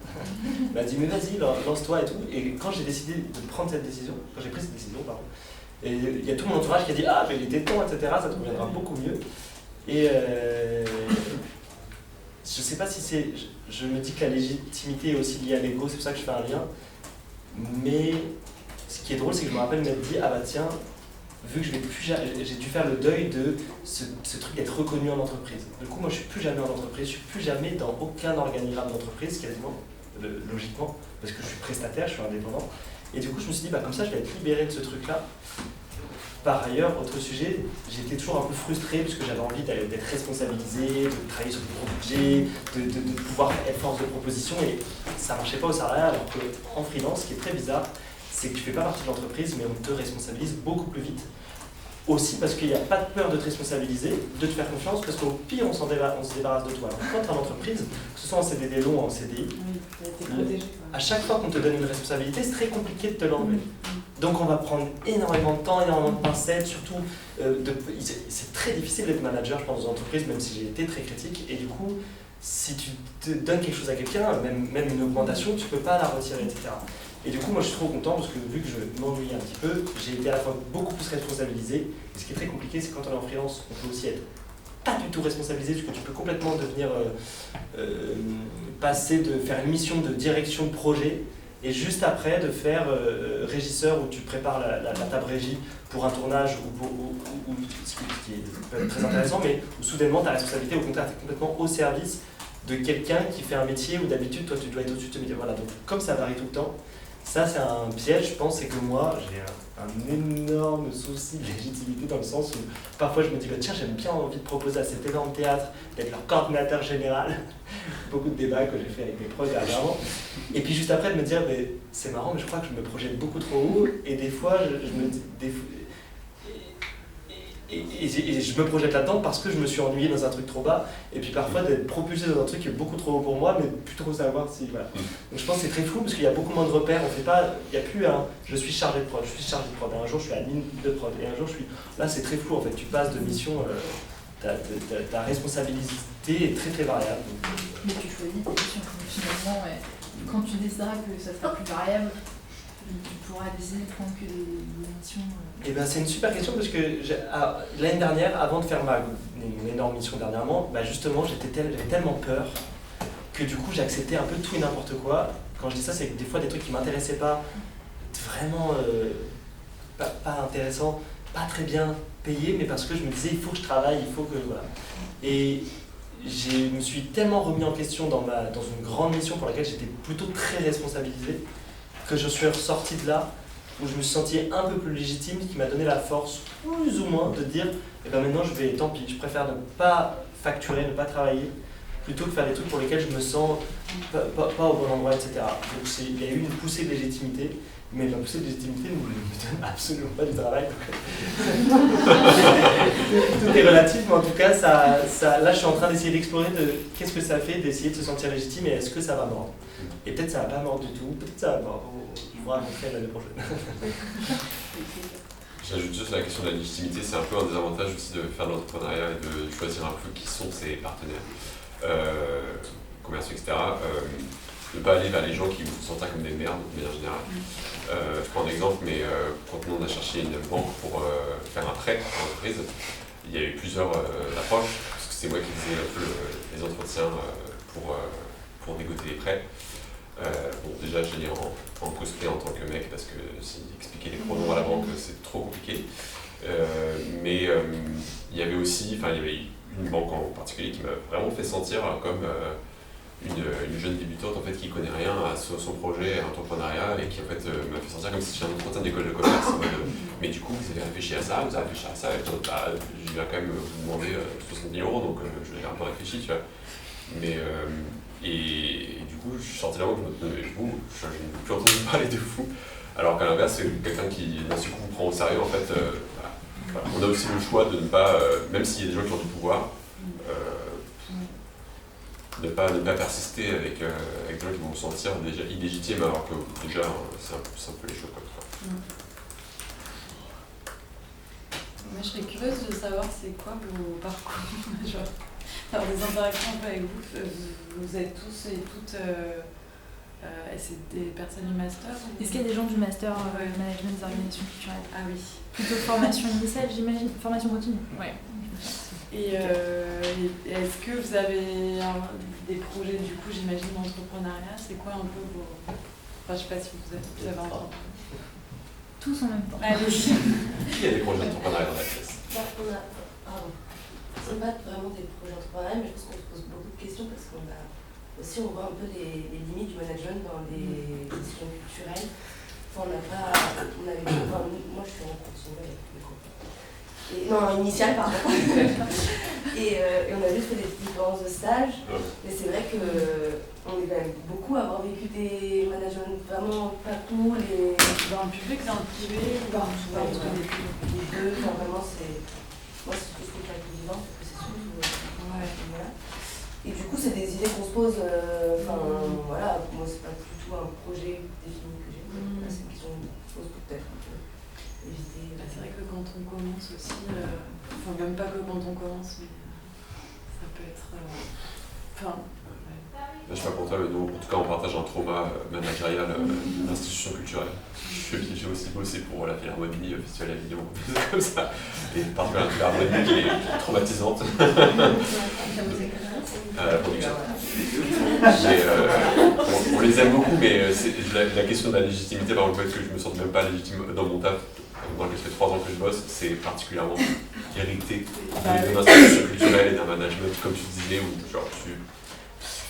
m'a dit mais vas-y, lance-toi et tout. Et quand j'ai décidé de prendre cette décision, quand j'ai pris cette décision, pardon, et il y a tout mon entourage qui a dit mais il était temps, etc., ça te conviendra beaucoup mieux. Et je sais pas si c'est... Je me dis que la légitimité est aussi liée à l'ego, c'est pour ça que je fais un lien. Mais ce qui est drôle, c'est que je me rappelle m'être dit tiens, vu que j'ai dû faire le deuil de ce truc d'être reconnu en entreprise. Du coup, moi, je suis plus jamais en entreprise, je suis plus jamais dans aucun organigramme d'entreprise, quasiment, logiquement, parce que je suis prestataire, je suis indépendant. Et du coup, je me suis dit, comme ça, je vais être libéré de ce truc-là. Par ailleurs, autre sujet, j'étais toujours un peu frustré parce que j'avais envie d'être responsabilisé, de travailler sur des gros budgets, de pouvoir être force de proposition, et ça ne marchait pas au salariat, alors qu'en freelance, ce qui est très bizarre, c'est que tu ne fais pas partie de l'entreprise, mais on te responsabilise beaucoup plus vite. Aussi parce qu'il n'y a pas de peur de te responsabiliser, de te faire confiance, parce qu'au pire, on se débarrasse de toi. Alors quand tu es en entreprise, que ce soit en CDD long ou en CDI, à chaque fois qu'on te donne une responsabilité, c'est très compliqué de te l'enlever. Donc on va prendre énormément de temps, énormément de pincettes, surtout, c'est très difficile d'être manager, je pense, dans entreprises, même si j'ai été très critique, et du coup, si tu te donnes quelque chose à quelqu'un, même une augmentation, tu ne peux pas la retirer, etc. Et du coup, moi je suis trop content parce que vu que je m'ennuie un petit peu, j'ai été à la fois beaucoup plus responsabilisé. Et ce qui est très compliqué, c'est quand on est en freelance, on peut aussi être pas du tout responsabilisé, parce que tu peux complètement devenir passer de faire une mission de direction de projet et juste après de faire régisseur où tu prépares la table régie pour un tournage ou ce qui peut être très intéressant, mais où soudainement ta responsabilité au contraire est complètement au service de quelqu'un qui fait un métier où d'habitude toi tu dois être au-dessus de ce métier. Voilà, donc comme ça varie tout le temps, Ça, c'est un piège, je pense, c'est que moi, j'ai un énorme souci de légitimité dans le sens où parfois je me dis, bah, tiens, j'aime bien envie de proposer à cet énorme théâtre d'être leur coordinateur général. Beaucoup de débats que j'ai fait avec mes proches dernièrement. Et puis juste après, de me dire, mais c'est marrant, mais je crois que je me projette beaucoup trop haut. Et des fois, je me dis. Et je me projette là-dedans parce que je me suis ennuyé dans un truc trop bas, et puis parfois d'être propulsé dans un truc qui est beaucoup trop haut pour moi, mais plus trop savoir si. Voilà. Donc je pense que c'est très flou parce qu'il y a beaucoup moins de repères, on fait pas. Il n'y a plus un je suis chargé de prod, et un jour je suis admin de prod, et un jour je suis. Là c'est très flou en fait, tu passes de mission, ta responsabilité est très très variable. Mais tu choisis tes missions, finalement, quand tu décideras que ça sera plus variable, tu pourras décider de prendre que des missions. Eh ben, c'est une super question parce que l'année dernière, avant de faire mon énorme mission dernièrement, bah justement j'avais tellement peur que du coup j'ai accepté un peu tout et n'importe quoi. Quand je dis ça, c'est que des fois des trucs qui m'intéressaient pas, vraiment pas intéressants, pas très bien payés, mais parce que je me disais il faut que je travaille, il faut que. Voilà. Et je me suis tellement remis en question dans une grande mission pour laquelle j'étais plutôt très responsabilisé, que je suis ressorti de là, où je me suis senti un peu plus légitime, ce qui m'a donné la force, plus ou moins, de dire eh ben maintenant tant pis, je préfère ne pas facturer, ne pas travailler, plutôt que faire des trucs pour lesquels je me sens pas au bon endroit, etc. Donc il y a eu une poussée de légitimité, mais la poussée de légitimité ne me donne absolument pas du travail. Tout est relatif, mais en tout cas, là je suis en train d'essayer d'explorer qu'est-ce que ça fait d'essayer de se sentir légitime et est-ce que ça va mordre. Et peut-être ça va pas mordre du tout, peut-être ça va mordre. Je vous raconterai l'année prochaine. J'ajoute juste la question de la légitimité, c'est un peu un des avantages aussi de faire de l'entrepreneuriat et de choisir un peu qui sont ses partenaires commerciaux, etc. Ne pas aller vers les gens qui vous sentent comme des merdes de manière générale. Je prends un exemple, mais quand nous on a cherché une banque pour faire un prêt à l'entreprise, il y a eu plusieurs approches, parce que c'est moi qui faisais un peu les entretiens pour négocier les prêts. Bon, déjà, je l'ai en cosplay en tant que mec parce que expliquer les pronoms à la banque, c'est trop compliqué. Mais il y avait une banque en particulier qui m'a vraiment fait sentir comme une jeune débutante en fait, qui connaît rien à son projet entrepreneuriat et qui en fait, m'a fait sentir comme si j'étais un entretien d'école de commerce. Mais du coup, vous avez réfléchi à ça, et je viens quand même vous demander 70 €, donc je l'ai un peu réfléchi, tu vois. Mais et du coup, je suis sorti là-haut, je me disais, je n'ai plus entendu parler de vous. Alors qu'à l'inverse, c'est quelqu'un qui, d'un seul coup, vous prend au sérieux. En fait, voilà. On a aussi le choix de ne pas, même s'il y a des gens qui ont du pouvoir, ne pas persister avec des gens qui vont se sentir déjà illégitimes, alors que déjà, c'est un peu les choses comme ça. Moi, je serais curieuse de savoir c'est quoi vos parcours. Alors, des interactions un peu avec vous, vous êtes tous et toutes, c'est des personnes du master ou... Est-ce qu'il y a des gens du master management des organisations culturelles? Ah oui. Plutôt formation initiale, j'imagine. Formation continue. Ouais. Et est-ce que vous avez des projets, du coup, j'imagine, d'entrepreneuriat? C'est quoi un peu vos... Enfin, je sais pas si vous avez entendu. Tous en même temps. Allez. Qui a des projets d'entrepreneuriat dans la classe? C'est pas vraiment des projets entrepreneuriaux, mais je pense qu'on se pose beaucoup de questions parce qu'on a aussi, on voit un peu les limites du management dans les décisions culturelles. Enfin, moi je suis en continu initial, pardon. et on a juste fait des différences de stage, mais c'est vrai qu'on est quand même beaucoup à avoir vécu des managements vraiment pas cool. Dans le public, dans le privé, partout, les deux, vraiment c'est... Moi, c'est tout ce que j'ai vivant, parce que c'est sûr. Voilà. Et du coup, c'est des idées qu'on se pose. Voilà, moi, c'est pas du tout un projet défini que j'ai. C'est une question qu'on se pose peut-être un peu. Éviter. C'est vrai que quand on commence aussi, même pas que quand on commence, mais ça peut être. Je ne sais pas pour toi, mais nous, en tout cas, on partage un trauma managérial d'institution culturelle. J'ai aussi bossé pour la Philharmonie, Festival d'Avignon, comme ça. Et parfois la Philharmonie qui est traumatisante. La production. On les aime beaucoup, mais la question de la légitimité, par exemple, le fait que je me sente même pas légitime dans mon taf, dans lequel ça fait 3 ans que je bosse, c'est particulièrement hérité d'une institution culturelle et d'un management, comme tu disais, où genre, tu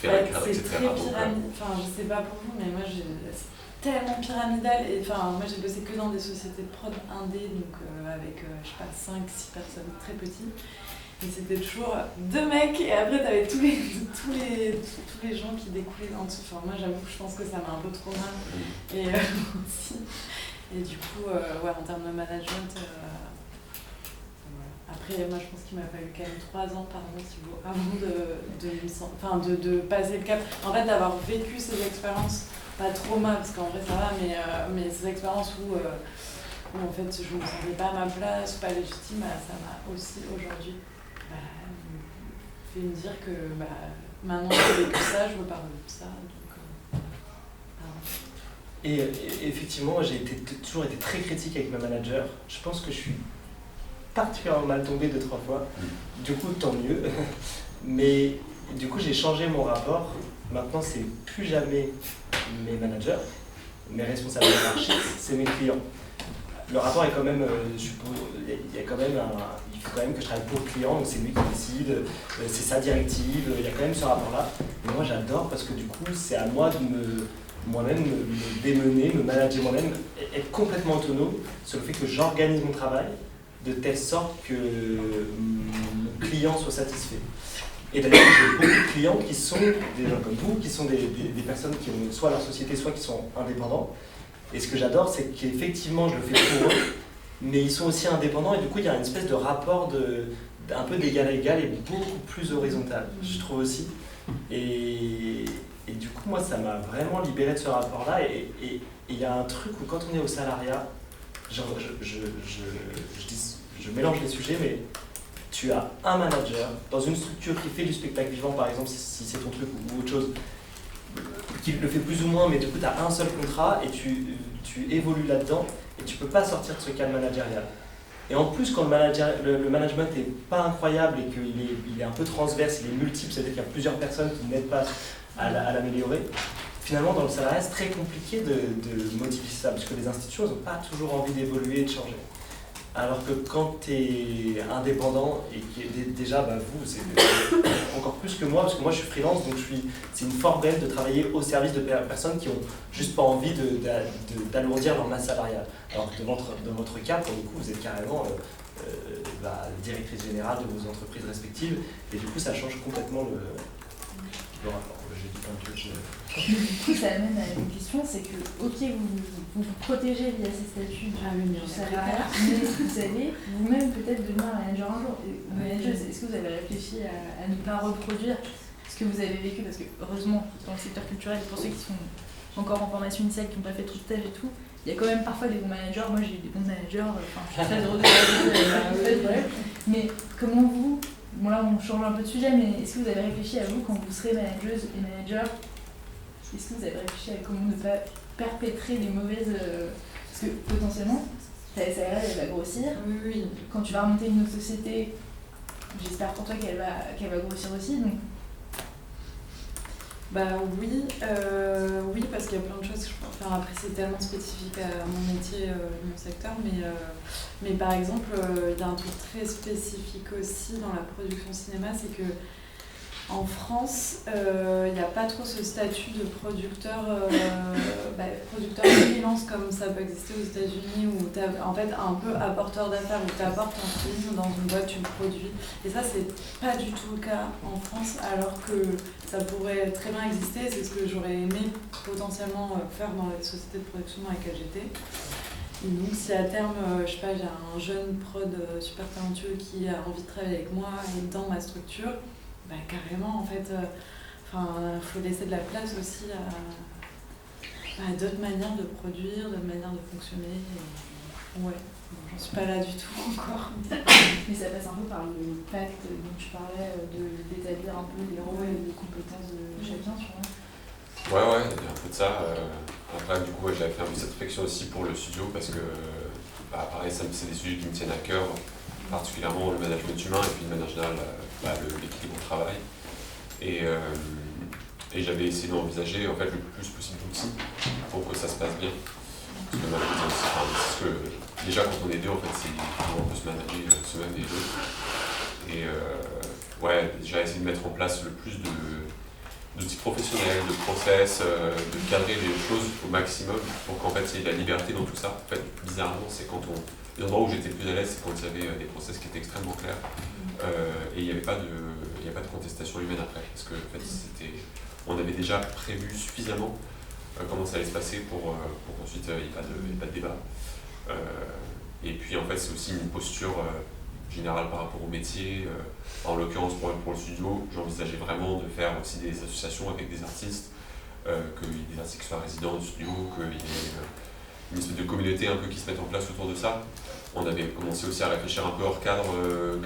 fédéral, c'est etc. très pyramidal, enfin je sais pas pour vous, mais moi c'est tellement pyramidal, et enfin moi j'ai bossé que dans des sociétés de prod indé, donc avec je sais pas 5-6 personnes très petites, et c'était toujours 2 mecs, et après t'avais tous les gens qui découlaient en dessous. Enfin moi j'avoue que je pense que ça m'a un peu trop mal, et aussi, et du coup ouais, en termes de management, après, moi, je pense qu'il m'a fallu quand même 3 ans, pardon, Thibaut, avant de passer le cap. En fait, d'avoir vécu ces expériences, pas trauma, parce qu'en vrai, ça va, mais ces expériences où en fait, je ne me sentais pas à ma place, pas légitime, ça m'a aussi, aujourd'hui, fait me dire que maintenant que j'ai vécu ça, je veux pas revivre ça. Donc, Et effectivement, j'ai toujours été très critique avec mes managers. Je pense que je suis particulièrement mal tombé 2-3 fois. Du coup, tant mieux. Mais du coup, j'ai changé mon rapport. Maintenant, c'est plus jamais mes managers, mes responsables hiérarchiques, c'est mes clients. Le rapport est quand même, il faut quand même que je travaille pour le client, donc c'est lui qui décide, c'est sa directive, il y a quand même ce rapport-là. Et moi, j'adore parce que du coup, c'est à moi de moi-même me démener, me manager moi-même, être complètement autonome sur le fait que j'organise mon travail de telle sorte que mon client soit satisfait. Et d'ailleurs, j'ai beaucoup de clients qui sont des gens comme vous, qui sont des personnes qui ont soit leur société, soit qui sont indépendants. Et ce que j'adore, c'est qu'effectivement, je le fais pour eux, mais ils sont aussi indépendants, et du coup, il y a une espèce de rapport un peu d'égal à égal et beaucoup plus horizontal, je trouve aussi. Et du coup, moi, ça m'a vraiment libéré de ce rapport-là. Et il y a un truc où quand on est au salariat, je mélange les sujets, mais tu as un manager dans une structure qui fait du spectacle vivant, par exemple, si c'est ton truc ou autre chose, qui le fait plus ou moins, mais du coup, tu as un seul contrat et tu évolues là-dedans et tu peux pas sortir de ce cadre managérial. Et en plus, quand le management n'est pas incroyable et qu'il est un peu transverse, il est multiple, c'est-à-dire qu'il y a plusieurs personnes qui n'aident pas à l'améliorer, finalement, dans le salariat, c'est très compliqué de modifier ça, parce que les institutions n'ont pas toujours envie d'évoluer et de changer. Alors que quand tu es indépendant, et déjà, vous, c'est encore plus que moi, parce que moi je suis freelance, donc c'est une forme belle de travailler au service de personnes qui n'ont juste pas envie d'alourdir leur masse salariale. Alors que dans votre cas, pour le coup, vous êtes carrément directrice générale de vos entreprises respectives, et du coup ça change complètement le rapport. J'ai dit plein de trucs. Du coup, ça amène à une question, c'est que, ok, vous protégez via ces statuts du salariat, mais vous savez vous-même peut-être devenir manager un jour. Est-ce que vous avez réfléchi à ne pas reproduire ce que vous avez vécu? Parce que, heureusement, dans le secteur culturel, pour ceux qui sont encore en formation initiale, qui n'ont pas fait tout stage et tout, il y a quand même parfois des bons managers. Moi, j'ai eu des bons managers, je suis très heureuse de la vie, mais comment vous... Bon là on change un peu de sujet, mais est-ce que vous avez réfléchi à vous quand vous serez manageuse et manager? Est-ce que vous avez réfléchi à comment ne pas perpétrer des mauvaises... Parce que potentiellement, ta SARL elle va grossir. Oui. Quand tu vas remonter une autre société, j'espère pour toi qu'elle va grossir aussi. Donc... oui, parce qu'il y a plein de choses. Après, c'est tellement spécifique à mon métier, mon secteur, mais par exemple, il y a un truc très spécifique aussi dans la production cinéma, c'est que en France, il n'y a pas trop ce statut de producteur freelance comme ça peut exister aux États-Unis, où tu es en fait un peu apporteur d'affaires, où tu apportes un film dans une boîte, tu le produis. Et ça, c'est pas du tout le cas en France, alors que ça pourrait très bien exister. C'est ce que j'aurais aimé potentiellement faire dans les sociétés de production dans lesquelles j'étais. Et donc, si à terme, je sais pas, j'ai un jeune prod super talentueux qui a envie de travailler avec moi et dans ma structure, carrément, en fait, faut laisser de la place aussi à d'autres manières de produire, d'autres manières de fonctionner. Ouais, j'en suis pas là du tout encore. Mais ça passe un peu par le pacte dont tu parlais, d'établir un peu les rôles et les compétences de chacun, tu vois. Ouais, il y a un peu de ça. Après, du coup, j'avais fait un peu cette réflexion aussi pour le studio, parce que, pareil, c'est des sujets qui me tiennent à cœur, particulièrement le management humain et puis de manière générale l'équilibre au travail. Et j'avais essayé d'envisager en fait le plus possible d'outils pour que ça se passe bien. Parce que malheureusement, c'est ce que déjà quand on est deux, en fait, c'est comment on peut se manager soi-même et deux. Et déjà essayer de mettre en place le plus d'outils professionnels, de process, de cadrer les choses au maximum pour qu'en fait il y ait de la liberté dans tout ça. En fait, bizarrement, c'est quand les endroits où j'étais le plus à l'aise, c'est quand il y avait des process qui étaient extrêmement clairs et il n'y avait pas de contestation humaine après, parce que en fait, on avait déjà prévu suffisamment comment ça allait se passer pour qu'ensuite il n'y ait pas de débat. Et puis en fait, c'est aussi une posture générale par rapport au métier. En l'occurrence, pour le studio, j'envisageais vraiment de faire aussi des associations avec des artistes, qu'il y ait des artistes qui soient résidents du studio, qu'il y ait une espèce de communauté un peu qui se mette en place autour de ça. On avait commencé aussi à réfléchir un peu hors cadre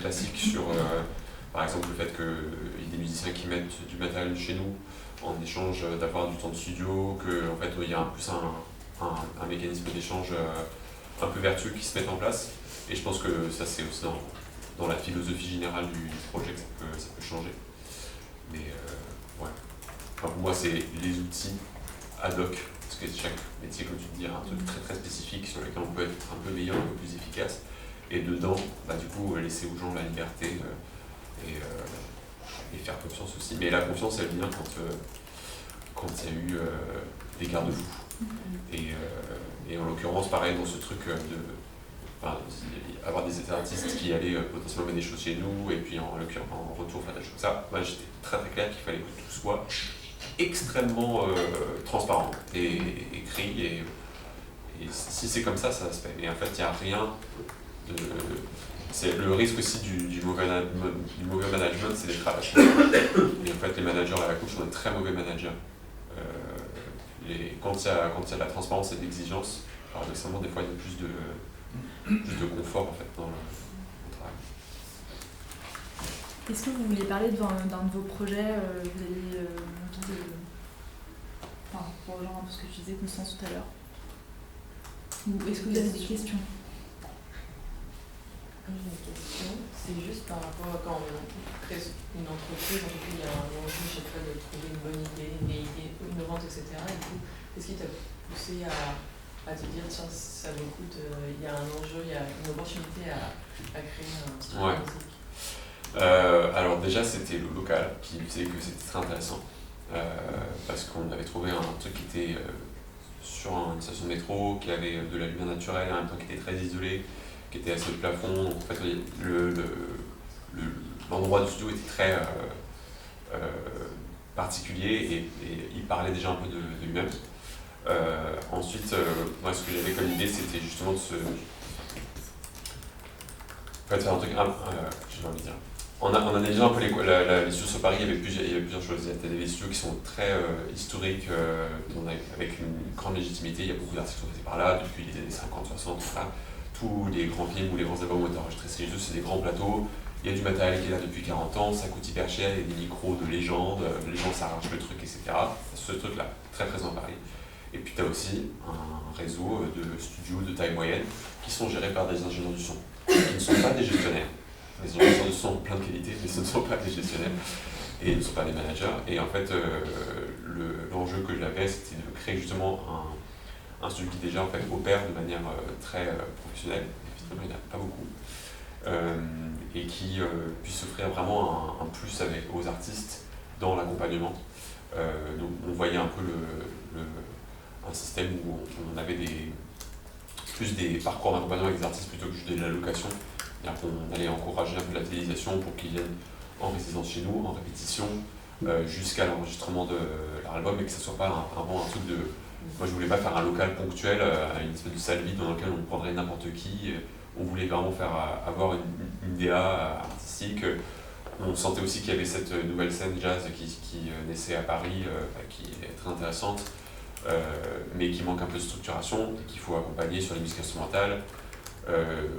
classique sur, par exemple, le fait qu'il y ait des musiciens qui mettent du matériel chez nous en échange d'avoir du temps de studio, qu'en fait, il y a un mécanisme d'échange un peu vertueux qui se met en place. Et je pense que ça, c'est aussi dans la philosophie générale du projet que ça peut changer. Mais ouais. Enfin, pour moi, c'est les outils ad hoc, parce que chaque métier, comme tu dis, a un truc très très spécifique sur lequel on peut être un peu meilleur, un peu plus efficace. Et dedans, du coup, laisser aux gens la liberté et faire confiance aussi. Mais la confiance, elle vient quand il y a eu des garde-fous. Et en l'occurrence, pareil, dans ce truc avoir des artistes qui allaient potentiellement mettre des choses chez nous, et puis en retour faire des choses comme ça, j'étais très très clair qu'il fallait que tout soit extrêmement transparent et écrit, et si c'est comme ça, ça va se fait. Et en fait, il n'y a rien de... C'est le risque aussi du mauvais management, c'est d'être à la couche. Et en fait, les managers à la couche sont des très mauvais managers. Quand il y a de la transparence et de l'exigence, paradoxalement, des fois, il y a plus de confort en fait, dans le travail. Est-ce que vous voulez parler d'un de vos projets? Vous avez envie de... Enfin, pour rejoindre un peu ce que tu disais, Constance, tout à l'heure. Ou est-ce que vous avez des questions? J'ai une question, c'est juste par rapport à quand on crée une entreprise, en tout cas il y a un enjeu chaque fois de trouver une bonne idée, une idée innovante, etc. Et du coup, qu'est-ce qui t'a poussé à te dire, tiens, ça me coûte, il y a un enjeu, il y a une opportunité à créer un studio de musique? Alors déjà, c'était le local qui faisait que c'était très intéressant, parce qu'on avait trouvé un truc qui était sur une station de métro, qui avait de la lumière naturelle, en même temps qui était très isolé, qui était assez de plafond. Donc en fait, l'endroit du studio était très particulier et il parlait déjà un peu de lui-même. Ensuite, moi, ce que j'avais comme idée, c'était justement de faire un truc, j'ai envie de dire. On analysant un peu les studios sur Paris, il y avait plusieurs choses. Il y a des studios qui sont très historiques, avec une grande légitimité. Il y a beaucoup d'artistes qui sont passés par là depuis les années 50, 60, etc. Tous les grands films ou les grands albums ont été enregistrés chez eux, c'est des grands plateaux. Il y a du matériel qui est là depuis 40 ans, ça coûte hyper cher, il y a des micros de légende, les gens s'arrachent le truc, etc. Ce truc-là, très présent à Paris. Et puis tu as aussi un réseau de studios de taille moyenne qui sont gérés par des ingénieurs du son, qui ne sont pas des gestionnaires. Les ingénieurs du son ont plein de qualités, mais ce ne sont pas des gestionnaires et ne sont pas des managers. Et en fait, l'enjeu que j'avais, c'était de créer justement un studio qui déjà en fait opère de manière très professionnelle, évidemment il n'y en a pas beaucoup, et qui puisse offrir vraiment un plus aux artistes dans l'accompagnement. Donc on voyait un peu un système où on avait plus des parcours d'accompagnement avec des artistes plutôt que juste de la location. C'est-à-dire qu'on allait encourager un peu la fidélisation pour qu'ils viennent en résidence chez nous, en répétition, jusqu'à l'enregistrement de leur album, et que ce ne soit pas vraiment un truc de... Moi je voulais pas faire un local ponctuel, une espèce de salle vide dans laquelle on prendrait n'importe qui. On voulait vraiment avoir une DA artistique. On sentait aussi qu'il y avait cette nouvelle scène jazz qui naissait à Paris, qui est très intéressante, mais qui manque un peu de structuration et qu'il faut accompagner sur les musiques instrumentales.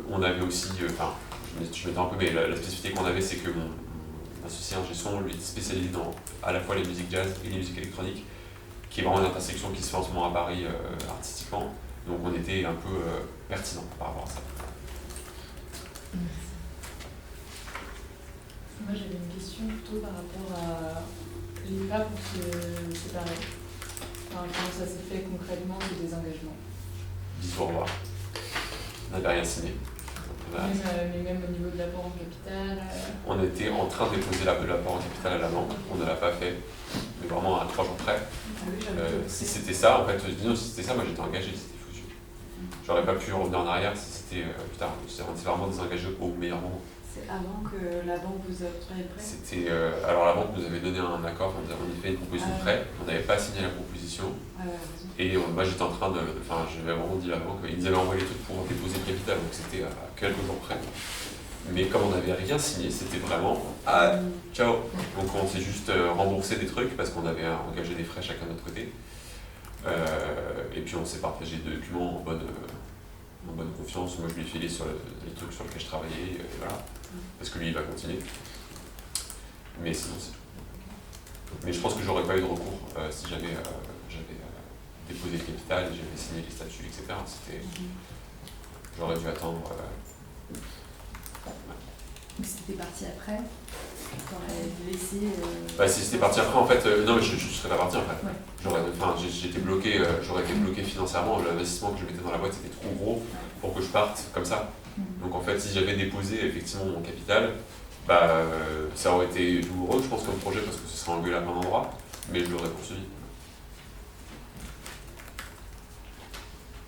On avait aussi, je m'étends un peu, mais la spécificité qu'on avait, c'est que mon associé ingé son, lui, est spécialisé dans à la fois les musiques jazz et les musiques électroniques, qui est vraiment une intersection qui se fait en ce moment à Paris artistiquement. Donc on était un peu pertinent par rapport à ça. Moi j'avais une question plutôt par rapport à l'IVA pour se séparer. Enfin, comment ça s'est fait concrètement, ces désengagements? Dis au revoir. On n'avait rien signé. Mais même au niveau de l'apport en capital On était en train de déposer l'apport en capital à la banque, on ne l'a pas fait. Mais vraiment à 3 jours près. Si c'était ça, en fait, je dis non, si c'était ça, moi j'étais engagé, c'était foutu. J'aurais pas pu revenir en arrière si c'était plus tard. C'est vraiment désengagé au meilleur moment. C'est avant que la banque vous octroie le prêt? C'était, alors la banque nous avait donné un accord, on avait fait une proposition de prêt, on n'avait pas signé la proposition. Et moi j'étais en train de, enfin j'avais vraiment dit à la banque, ils nous avaient envoyé les trucs pour déposer le capital, donc c'était à quelques jours près. Mais comme on n'avait rien signé, c'était vraiment ciao. Donc on s'est juste remboursé des trucs parce qu'on avait engagé des frais chacun de notre côté. Et puis on s'est partagé des documents en bonne confiance. Moi je lui ai filé sur les trucs sur lesquels je travaillais, et voilà. Parce que lui il va continuer. Mais sinon c'est tout. Mais je pense que j'aurais pas eu de recours si j'avais déposé le capital et j'avais signé les statuts, etc. J'aurais dû attendre. C'était parti après, t'aurais laissé... Si c'était parti après, en fait, non mais je serais pas parti après. Ouais. J'étais bloqué, j'aurais été bloqué financièrement, l'investissement que je mettais dans la boîte c'était trop gros pour que je parte comme ça. Donc en fait, si j'avais déposé effectivement mon capital, ça aurait été douloureux, je pense, comme projet, parce que ce serait engueulé à plein d'endroits, mais je l'aurais poursuivi.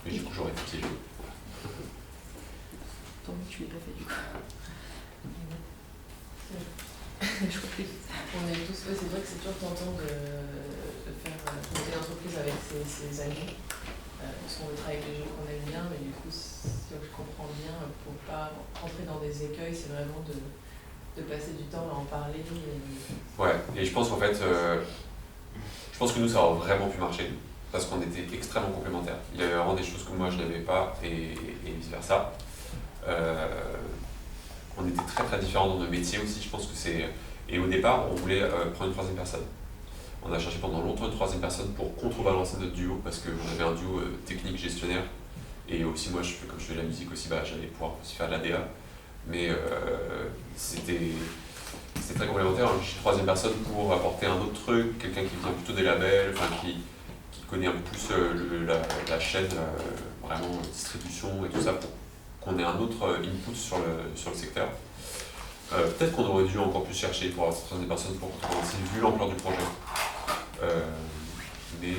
Mais du coup, j'aurais été piégé. Tant que tu l'as pas fait du coup. On est tous, c'est vrai que c'est toujours tentant de faire monter une entreprise avec ses amis, parce qu'on veut travailler avec les gens qu'on aime bien, mais du coup, si je comprends bien, pour ne pas rentrer dans des écueils, c'est vraiment de passer du temps à en parler. Ouais, et je pense qu'en fait, je pense que nous, ça aurait vraiment pu marcher, parce qu'on était extrêmement complémentaires. Il y avait vraiment des choses que moi je n'avais pas, et vice versa. On était très très différents dans nos métiers aussi, je pense que c'est... Et au départ, on voulait prendre une troisième personne. On a cherché pendant longtemps une troisième personne pour contrebalancer notre duo, parce qu'on avait un duo technique gestionnaire. Et aussi moi, comme je fais de la musique aussi, j'allais pouvoir aussi faire de la DA. Mais c'était très complémentaire. J'ai cherché une troisième personne pour apporter un autre truc, quelqu'un qui vient plutôt des labels, qui connaît un peu plus la chaîne, vraiment distribution et tout ça, pour qu'on ait un autre input sur le secteur. Peut-être qu'on aurait dû encore plus chercher pour avoir cette troisième personne pour commencer, vu l'ampleur du projet. Mais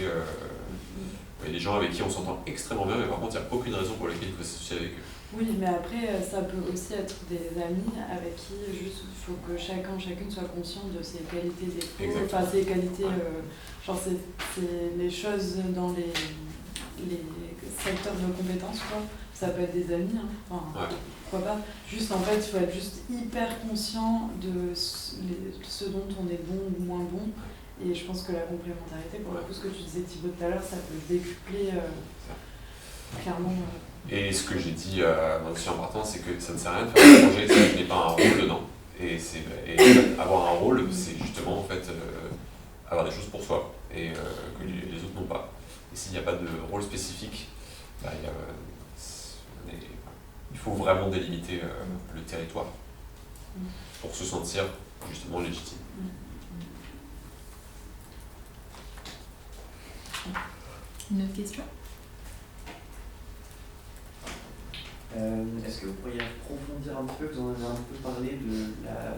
les gens avec qui on s'entend extrêmement bien, mais par contre, il n'y a aucune raison pour laquelle il faut s'associer avec eux. Oui, mais après, ça peut aussi être des amis avec qui juste il faut que chacune soit conscient de ses qualités défauts, enfin ses qualités, genre c'est les choses dans les secteurs de compétences, quoi. Ça peut être des amis, pourquoi pas. Juste en fait, il faut être juste hyper conscient de ce dont on est bon ou moins bon. Et je pense que la complémentarité, pour le coup, ce que tu disais Thibaut tout à l'heure, ça peut décupler clairement. Et ce que j'ai dit aussi en partant, c'est que ça ne sert à rien de faire un projet si je n'ai pas un rôle dedans. Et avoir un rôle, c'est justement en fait avoir des choses pour soi et que les autres n'ont pas. Et s'il n'y a pas de rôle spécifique, il faut vraiment délimiter le territoire pour se sentir justement légitime. Une autre question? Est-ce que vous pourriez approfondir un peu, vous en avez un peu parlé, de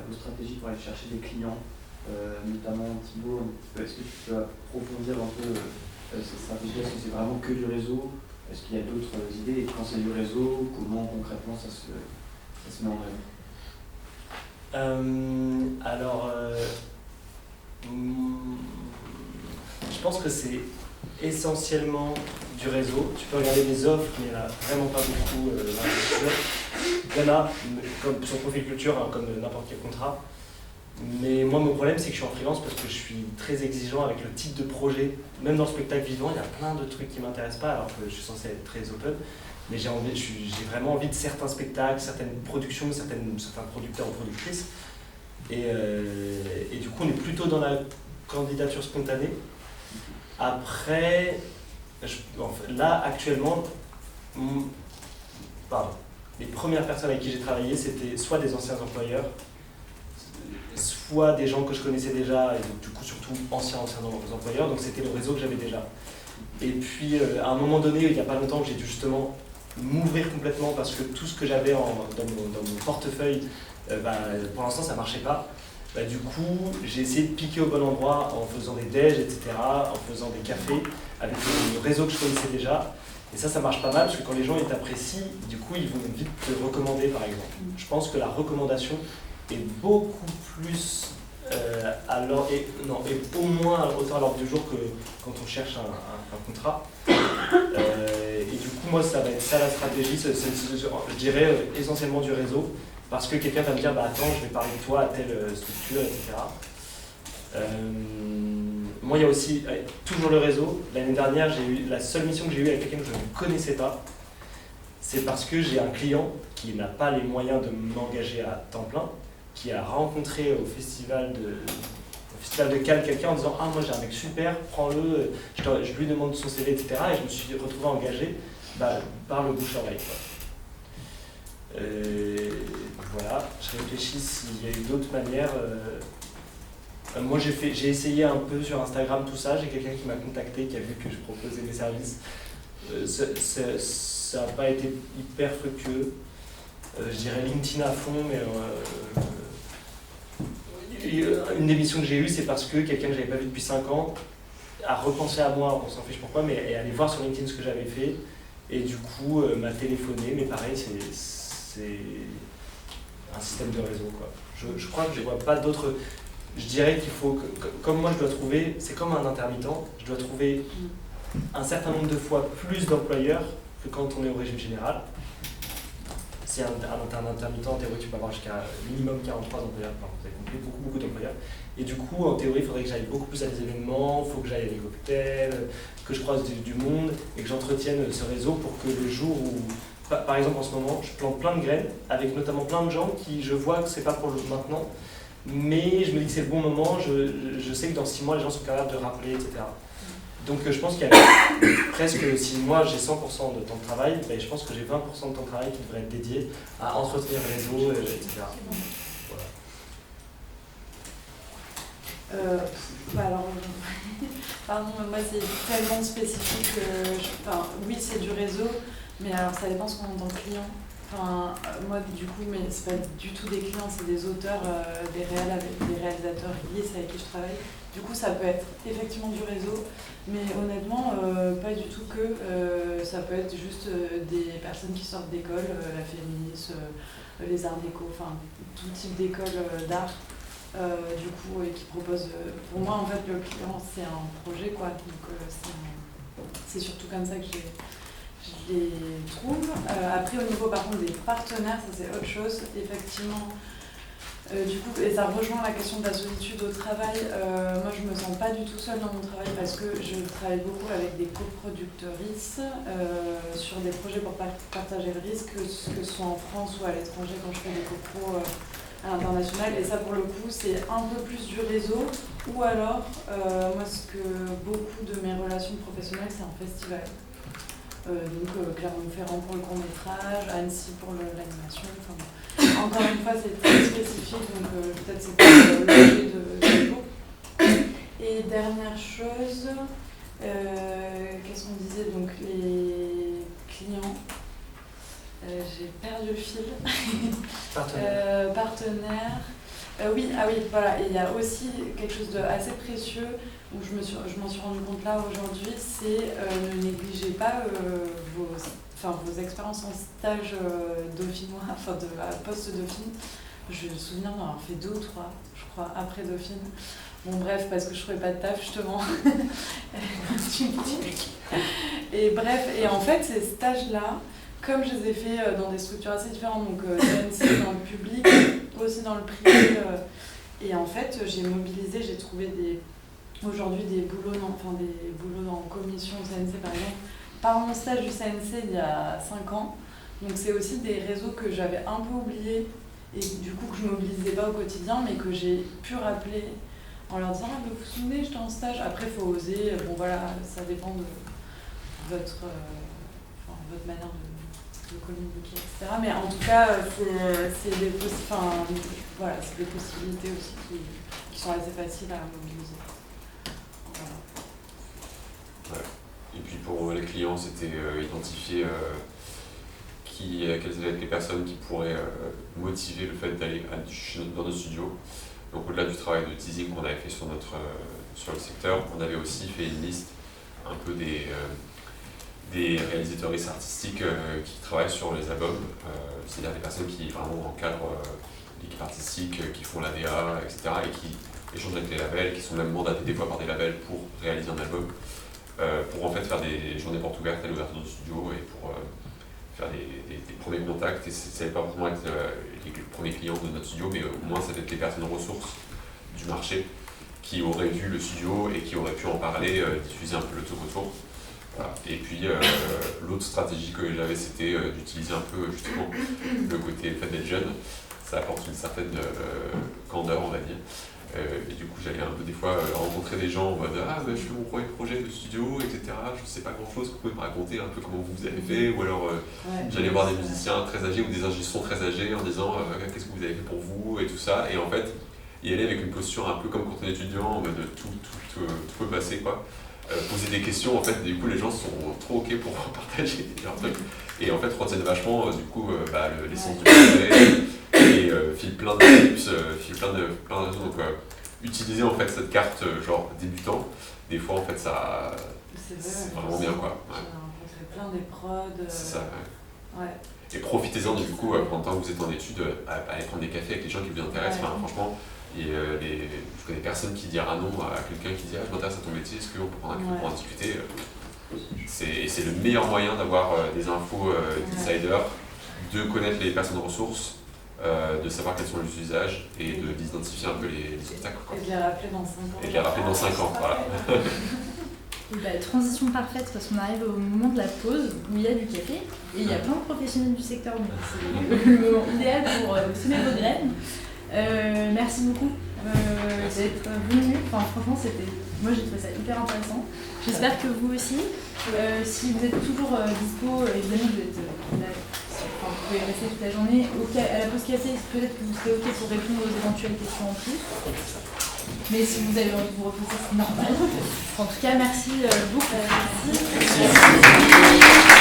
vos stratégies pour aller chercher des clients, notamment Thibaut, est-ce que tu peux approfondir un peu cette stratégie? Est-ce que c'est vraiment que du réseau? Est-ce qu'il y a d'autres idées? Et quand c'est du réseau, comment concrètement ça se met en œuvre? Je pense que c'est essentiellement du réseau. Tu peux regarder mes offres, mais il n'y en a vraiment pas beaucoup dans la culture. Il y en a, comme sur Profil Culture, comme n'importe quel contrat. Mais moi, mon problème, c'est que je suis en freelance parce que je suis très exigeant avec le type de projet. Même dans le spectacle vivant, il y a plein de trucs qui ne m'intéressent pas, alors que je suis censé être très open. Mais j'ai vraiment envie de certains spectacles, certaines productions, certains producteurs ou productrices. Et du coup, on est plutôt dans la candidature spontanée. Après, là, actuellement, les premières personnes avec qui j'ai travaillé, c'était soit des anciens employeurs, soit des gens que je connaissais déjà, et du coup surtout anciens employeurs, donc c'était le réseau que j'avais déjà. Et puis à un moment donné, il n'y a pas longtemps, j'ai dû justement m'ouvrir complètement parce que tout ce que j'avais dans mon portefeuille, pour l'instant ça ne marchait pas. Du coup, j'ai essayé de piquer au bon endroit en faisant des déj, etc., en faisant des cafés avec le réseau que je connaissais déjà. Et ça marche pas mal parce que quand les gens ils t'apprécient, du coup, ils vont vite te recommander, par exemple. Je pense que la recommandation est beaucoup plus et au moins autant à l'ordre du jour que quand on cherche un contrat. Et du coup, moi, ça va être ça la stratégie, je dirais essentiellement du réseau, parce que quelqu'un va me dire attends, je vais parler de toi à telle structure, etc. Moi, il y a aussi toujours le réseau. L'année dernière, la seule mission que j'ai eue avec quelqu'un que je ne connaissais pas, c'est parce que j'ai un client qui n'a pas les moyens de m'engager à temps plein, qui a rencontré au festival de Cannes quelqu'un en disant moi j'ai un mec super, prends-le, je lui demande son CV, etc. Et je me suis retrouvé engagé par le bouche-oreille. Voilà, je réfléchis s'il y a eu d'autres manières. Moi j'ai essayé un peu sur Instagram tout ça, j'ai quelqu'un qui m'a contacté, qui a vu que je proposais mes services. Ça n'a pas été hyper fructueux. Je dirais LinkedIn à fond, mais une des missions que j'ai eues, c'est parce que quelqu'un que je n'avais pas vu depuis 5 ans a repensé à moi, on s'en fiche pourquoi, mais est allé voir sur LinkedIn ce que j'avais fait, et du coup m'a téléphoné, mais pareil, c'est un système de réseau, quoi. Je crois que je ne vois pas d'autres... Je dirais qu'il faut, comme moi je dois trouver, c'est comme un intermittent, je dois trouver un certain nombre de fois plus d'employeurs que quand on est au régime général. Si un intermittent, en théorie, tu peux avoir jusqu'à minimum 43 employeurs, enfin, vous avez compris, beaucoup d'employeurs. Et du coup, en théorie, il faudrait que j'aille beaucoup plus à des événements, il faut que j'aille à des cocktails, que je croise du monde et que j'entretienne ce réseau pour que le jour où, par exemple en ce moment, je plante plein de graines, avec notamment plein de gens qui, je vois que c'est pas pour le maintenant, mais je me dis que c'est le bon moment, je sais que dans 6 mois, les gens sont capables de rappeler, etc. Donc je pense qu'il y a presque, si moi j'ai 100% de temps de travail, je pense que j'ai 20% de temps de travail qui devrait être dédié à entretenir le réseau, etc. Voilà. Alors, pardon, moi c'est tellement spécifique que, oui c'est du réseau, mais alors ça dépend ce qu'on entend client. Moi du coup, mais c'est pas du tout des clients, c'est des auteurs, des réalisateurs liés avec qui je travaille. Du coup, ça peut être effectivement du réseau, mais honnêtement, pas du tout que. Ça peut être juste des personnes qui sortent d'école, la féminisme, les arts déco, tout type d'école d'art, du coup, et qui proposent. Pour moi, en fait, le client, c'est un projet, quoi. Donc, c'est surtout comme ça que je les trouve. Après, au niveau, par contre, des partenaires, ça c'est autre chose. Effectivement. Du coup, et ça rejoint la question de la solitude au travail. Moi, je me sens pas du tout seule dans mon travail parce que je travaille beaucoup avec des coproductrices sur des projets pour partager le risque, que ce soit en France ou à l'étranger quand je fais des copros à l'international. Et ça, pour le coup, c'est un peu plus du réseau. Ou alors, moi, ce que beaucoup de mes relations professionnelles, c'est un festival. Donc Clermont-Ferrand pour le court-métrage, Annecy pour l'animation. Encore une fois, c'est très spécifique, donc peut-être c'est pas l'objet de cours. Et dernière chose, qu'est-ce qu'on disait, donc les clients, j'ai perdu le fil. Partenaires. Oui, voilà. Et il y a aussi quelque chose d'assez précieux où je m'en suis rendu compte là aujourd'hui, c'est ne négligez pas vos expériences en stage dauphinois, post-dauphine. Je me souviens d'en avoir fait 2 ou 3, je crois, après Dauphine. Bon bref, parce que je trouvais pas de taf justement. Et bref, et en fait ces stages-là, comme je les ai fait dans des structures assez différentes, donc CNC dans le public, aussi dans le privé, et en fait j'ai mobilisé, j'ai trouvé aujourd'hui des boulots en commission CNC par exemple, par mon stage du CNC il y a 5 ans. Donc c'est aussi des réseaux que j'avais un peu oubliés et du coup que je ne mobilisais pas au quotidien, mais que j'ai pu rappeler en leur disant vous vous souvenez, j'étais en stage. Après il faut oser, bon voilà, ça dépend de votre manière de communiquer, etc. Mais en tout cas c'est des possibilités aussi qui sont assez faciles à mobiliser. Ouais. Et puis pour les clients, c'était identifier quelles allaient être les personnes qui pourraient motiver le fait d'aller dans nos studios. Donc au-delà du travail de teasing qu'on avait fait sur le secteur, on avait aussi fait une liste un peu des réalisateurs artistiques qui travaillent sur les albums, c'est-à-dire des personnes qui vraiment encadrent l'équipe artistique, qui font l'ADA, etc. et qui échangent avec les labels, qui sont même mandatés des fois par des labels pour réaliser un album, pour en fait faire des journées portes ouvertes à l'ouverture du studio et pour faire des premiers contacts. Et ça n'allait pas forcément être les premiers clients de notre studio, mais au moins ça allait être les personnes ressources du marché qui auraient vu le studio et qui auraient pu en parler, diffuser un peu le tout autour. Voilà. Et puis l'autre stratégie que j'avais, c'était d'utiliser un peu justement le fait d'être jeune. Ça apporte une certaine candeur, on va dire. Et du coup, j'allais un peu des fois rencontrer des gens en mode « Ah, je fais mon premier projet de studio, etc. Je ne sais pas grand-chose, vous pouvez me raconter un peu comment vous avez fait ?» Ou alors j'allais voir des musiciens très âgés ou des ingénieurs très âgés en disant « Qu'est-ce que vous avez fait pour vous ?» et tout ça. Et en fait, y aller avec une posture un peu comme quand on est étudiant, en mode tout peut passer, quoi. Poser des questions, en fait, du coup, les gens sont trop OK pour partager leurs trucs. Et en fait, retiennent vachement, du coup, l'essence du projet, et file plein de tips, file plein de choses. Donc, utiliser en fait cette carte genre débutant, des fois, en fait, c'est vraiment bien, quoi. Ouais. J'ai rencontré plein des prods. C'est ça, ouais. Et profitez-en, du coup, pendant que vous êtes en études, aller prendre des cafés avec les gens qui vous intéressent. Enfin, franchement, je connais personne qui dira non à quelqu'un qui dit je m'intéresse à ton métier, est-ce qu'on peut prendre un café pour en discuter. C'est le meilleur moyen d'avoir des infos d'insider, de connaître les personnes ressources, de savoir quels sont les usages et d'identifier un peu les obstacles. Et de les rappeler dans 5 ans. Et de les rappeler dans 5 ans, voilà. Et transition parfaite parce qu'on arrive au moment de la pause où il y a du café et il y a plein de professionnels du secteur, donc c'est le moment idéal pour semer vos graines. Merci beaucoup d'être venu. Enfin, franchement, moi j'ai trouvé ça hyper intéressant. J'espère que vous aussi. Si vous êtes toujours dispo, évidemment vous pouvez rester toute la journée. À la pause café, peut-être que vous serez OK pour répondre aux éventuelles questions en plus. Mais si vous avez envie de vous reposer, c'est normal. En tout cas, merci beaucoup. Merci.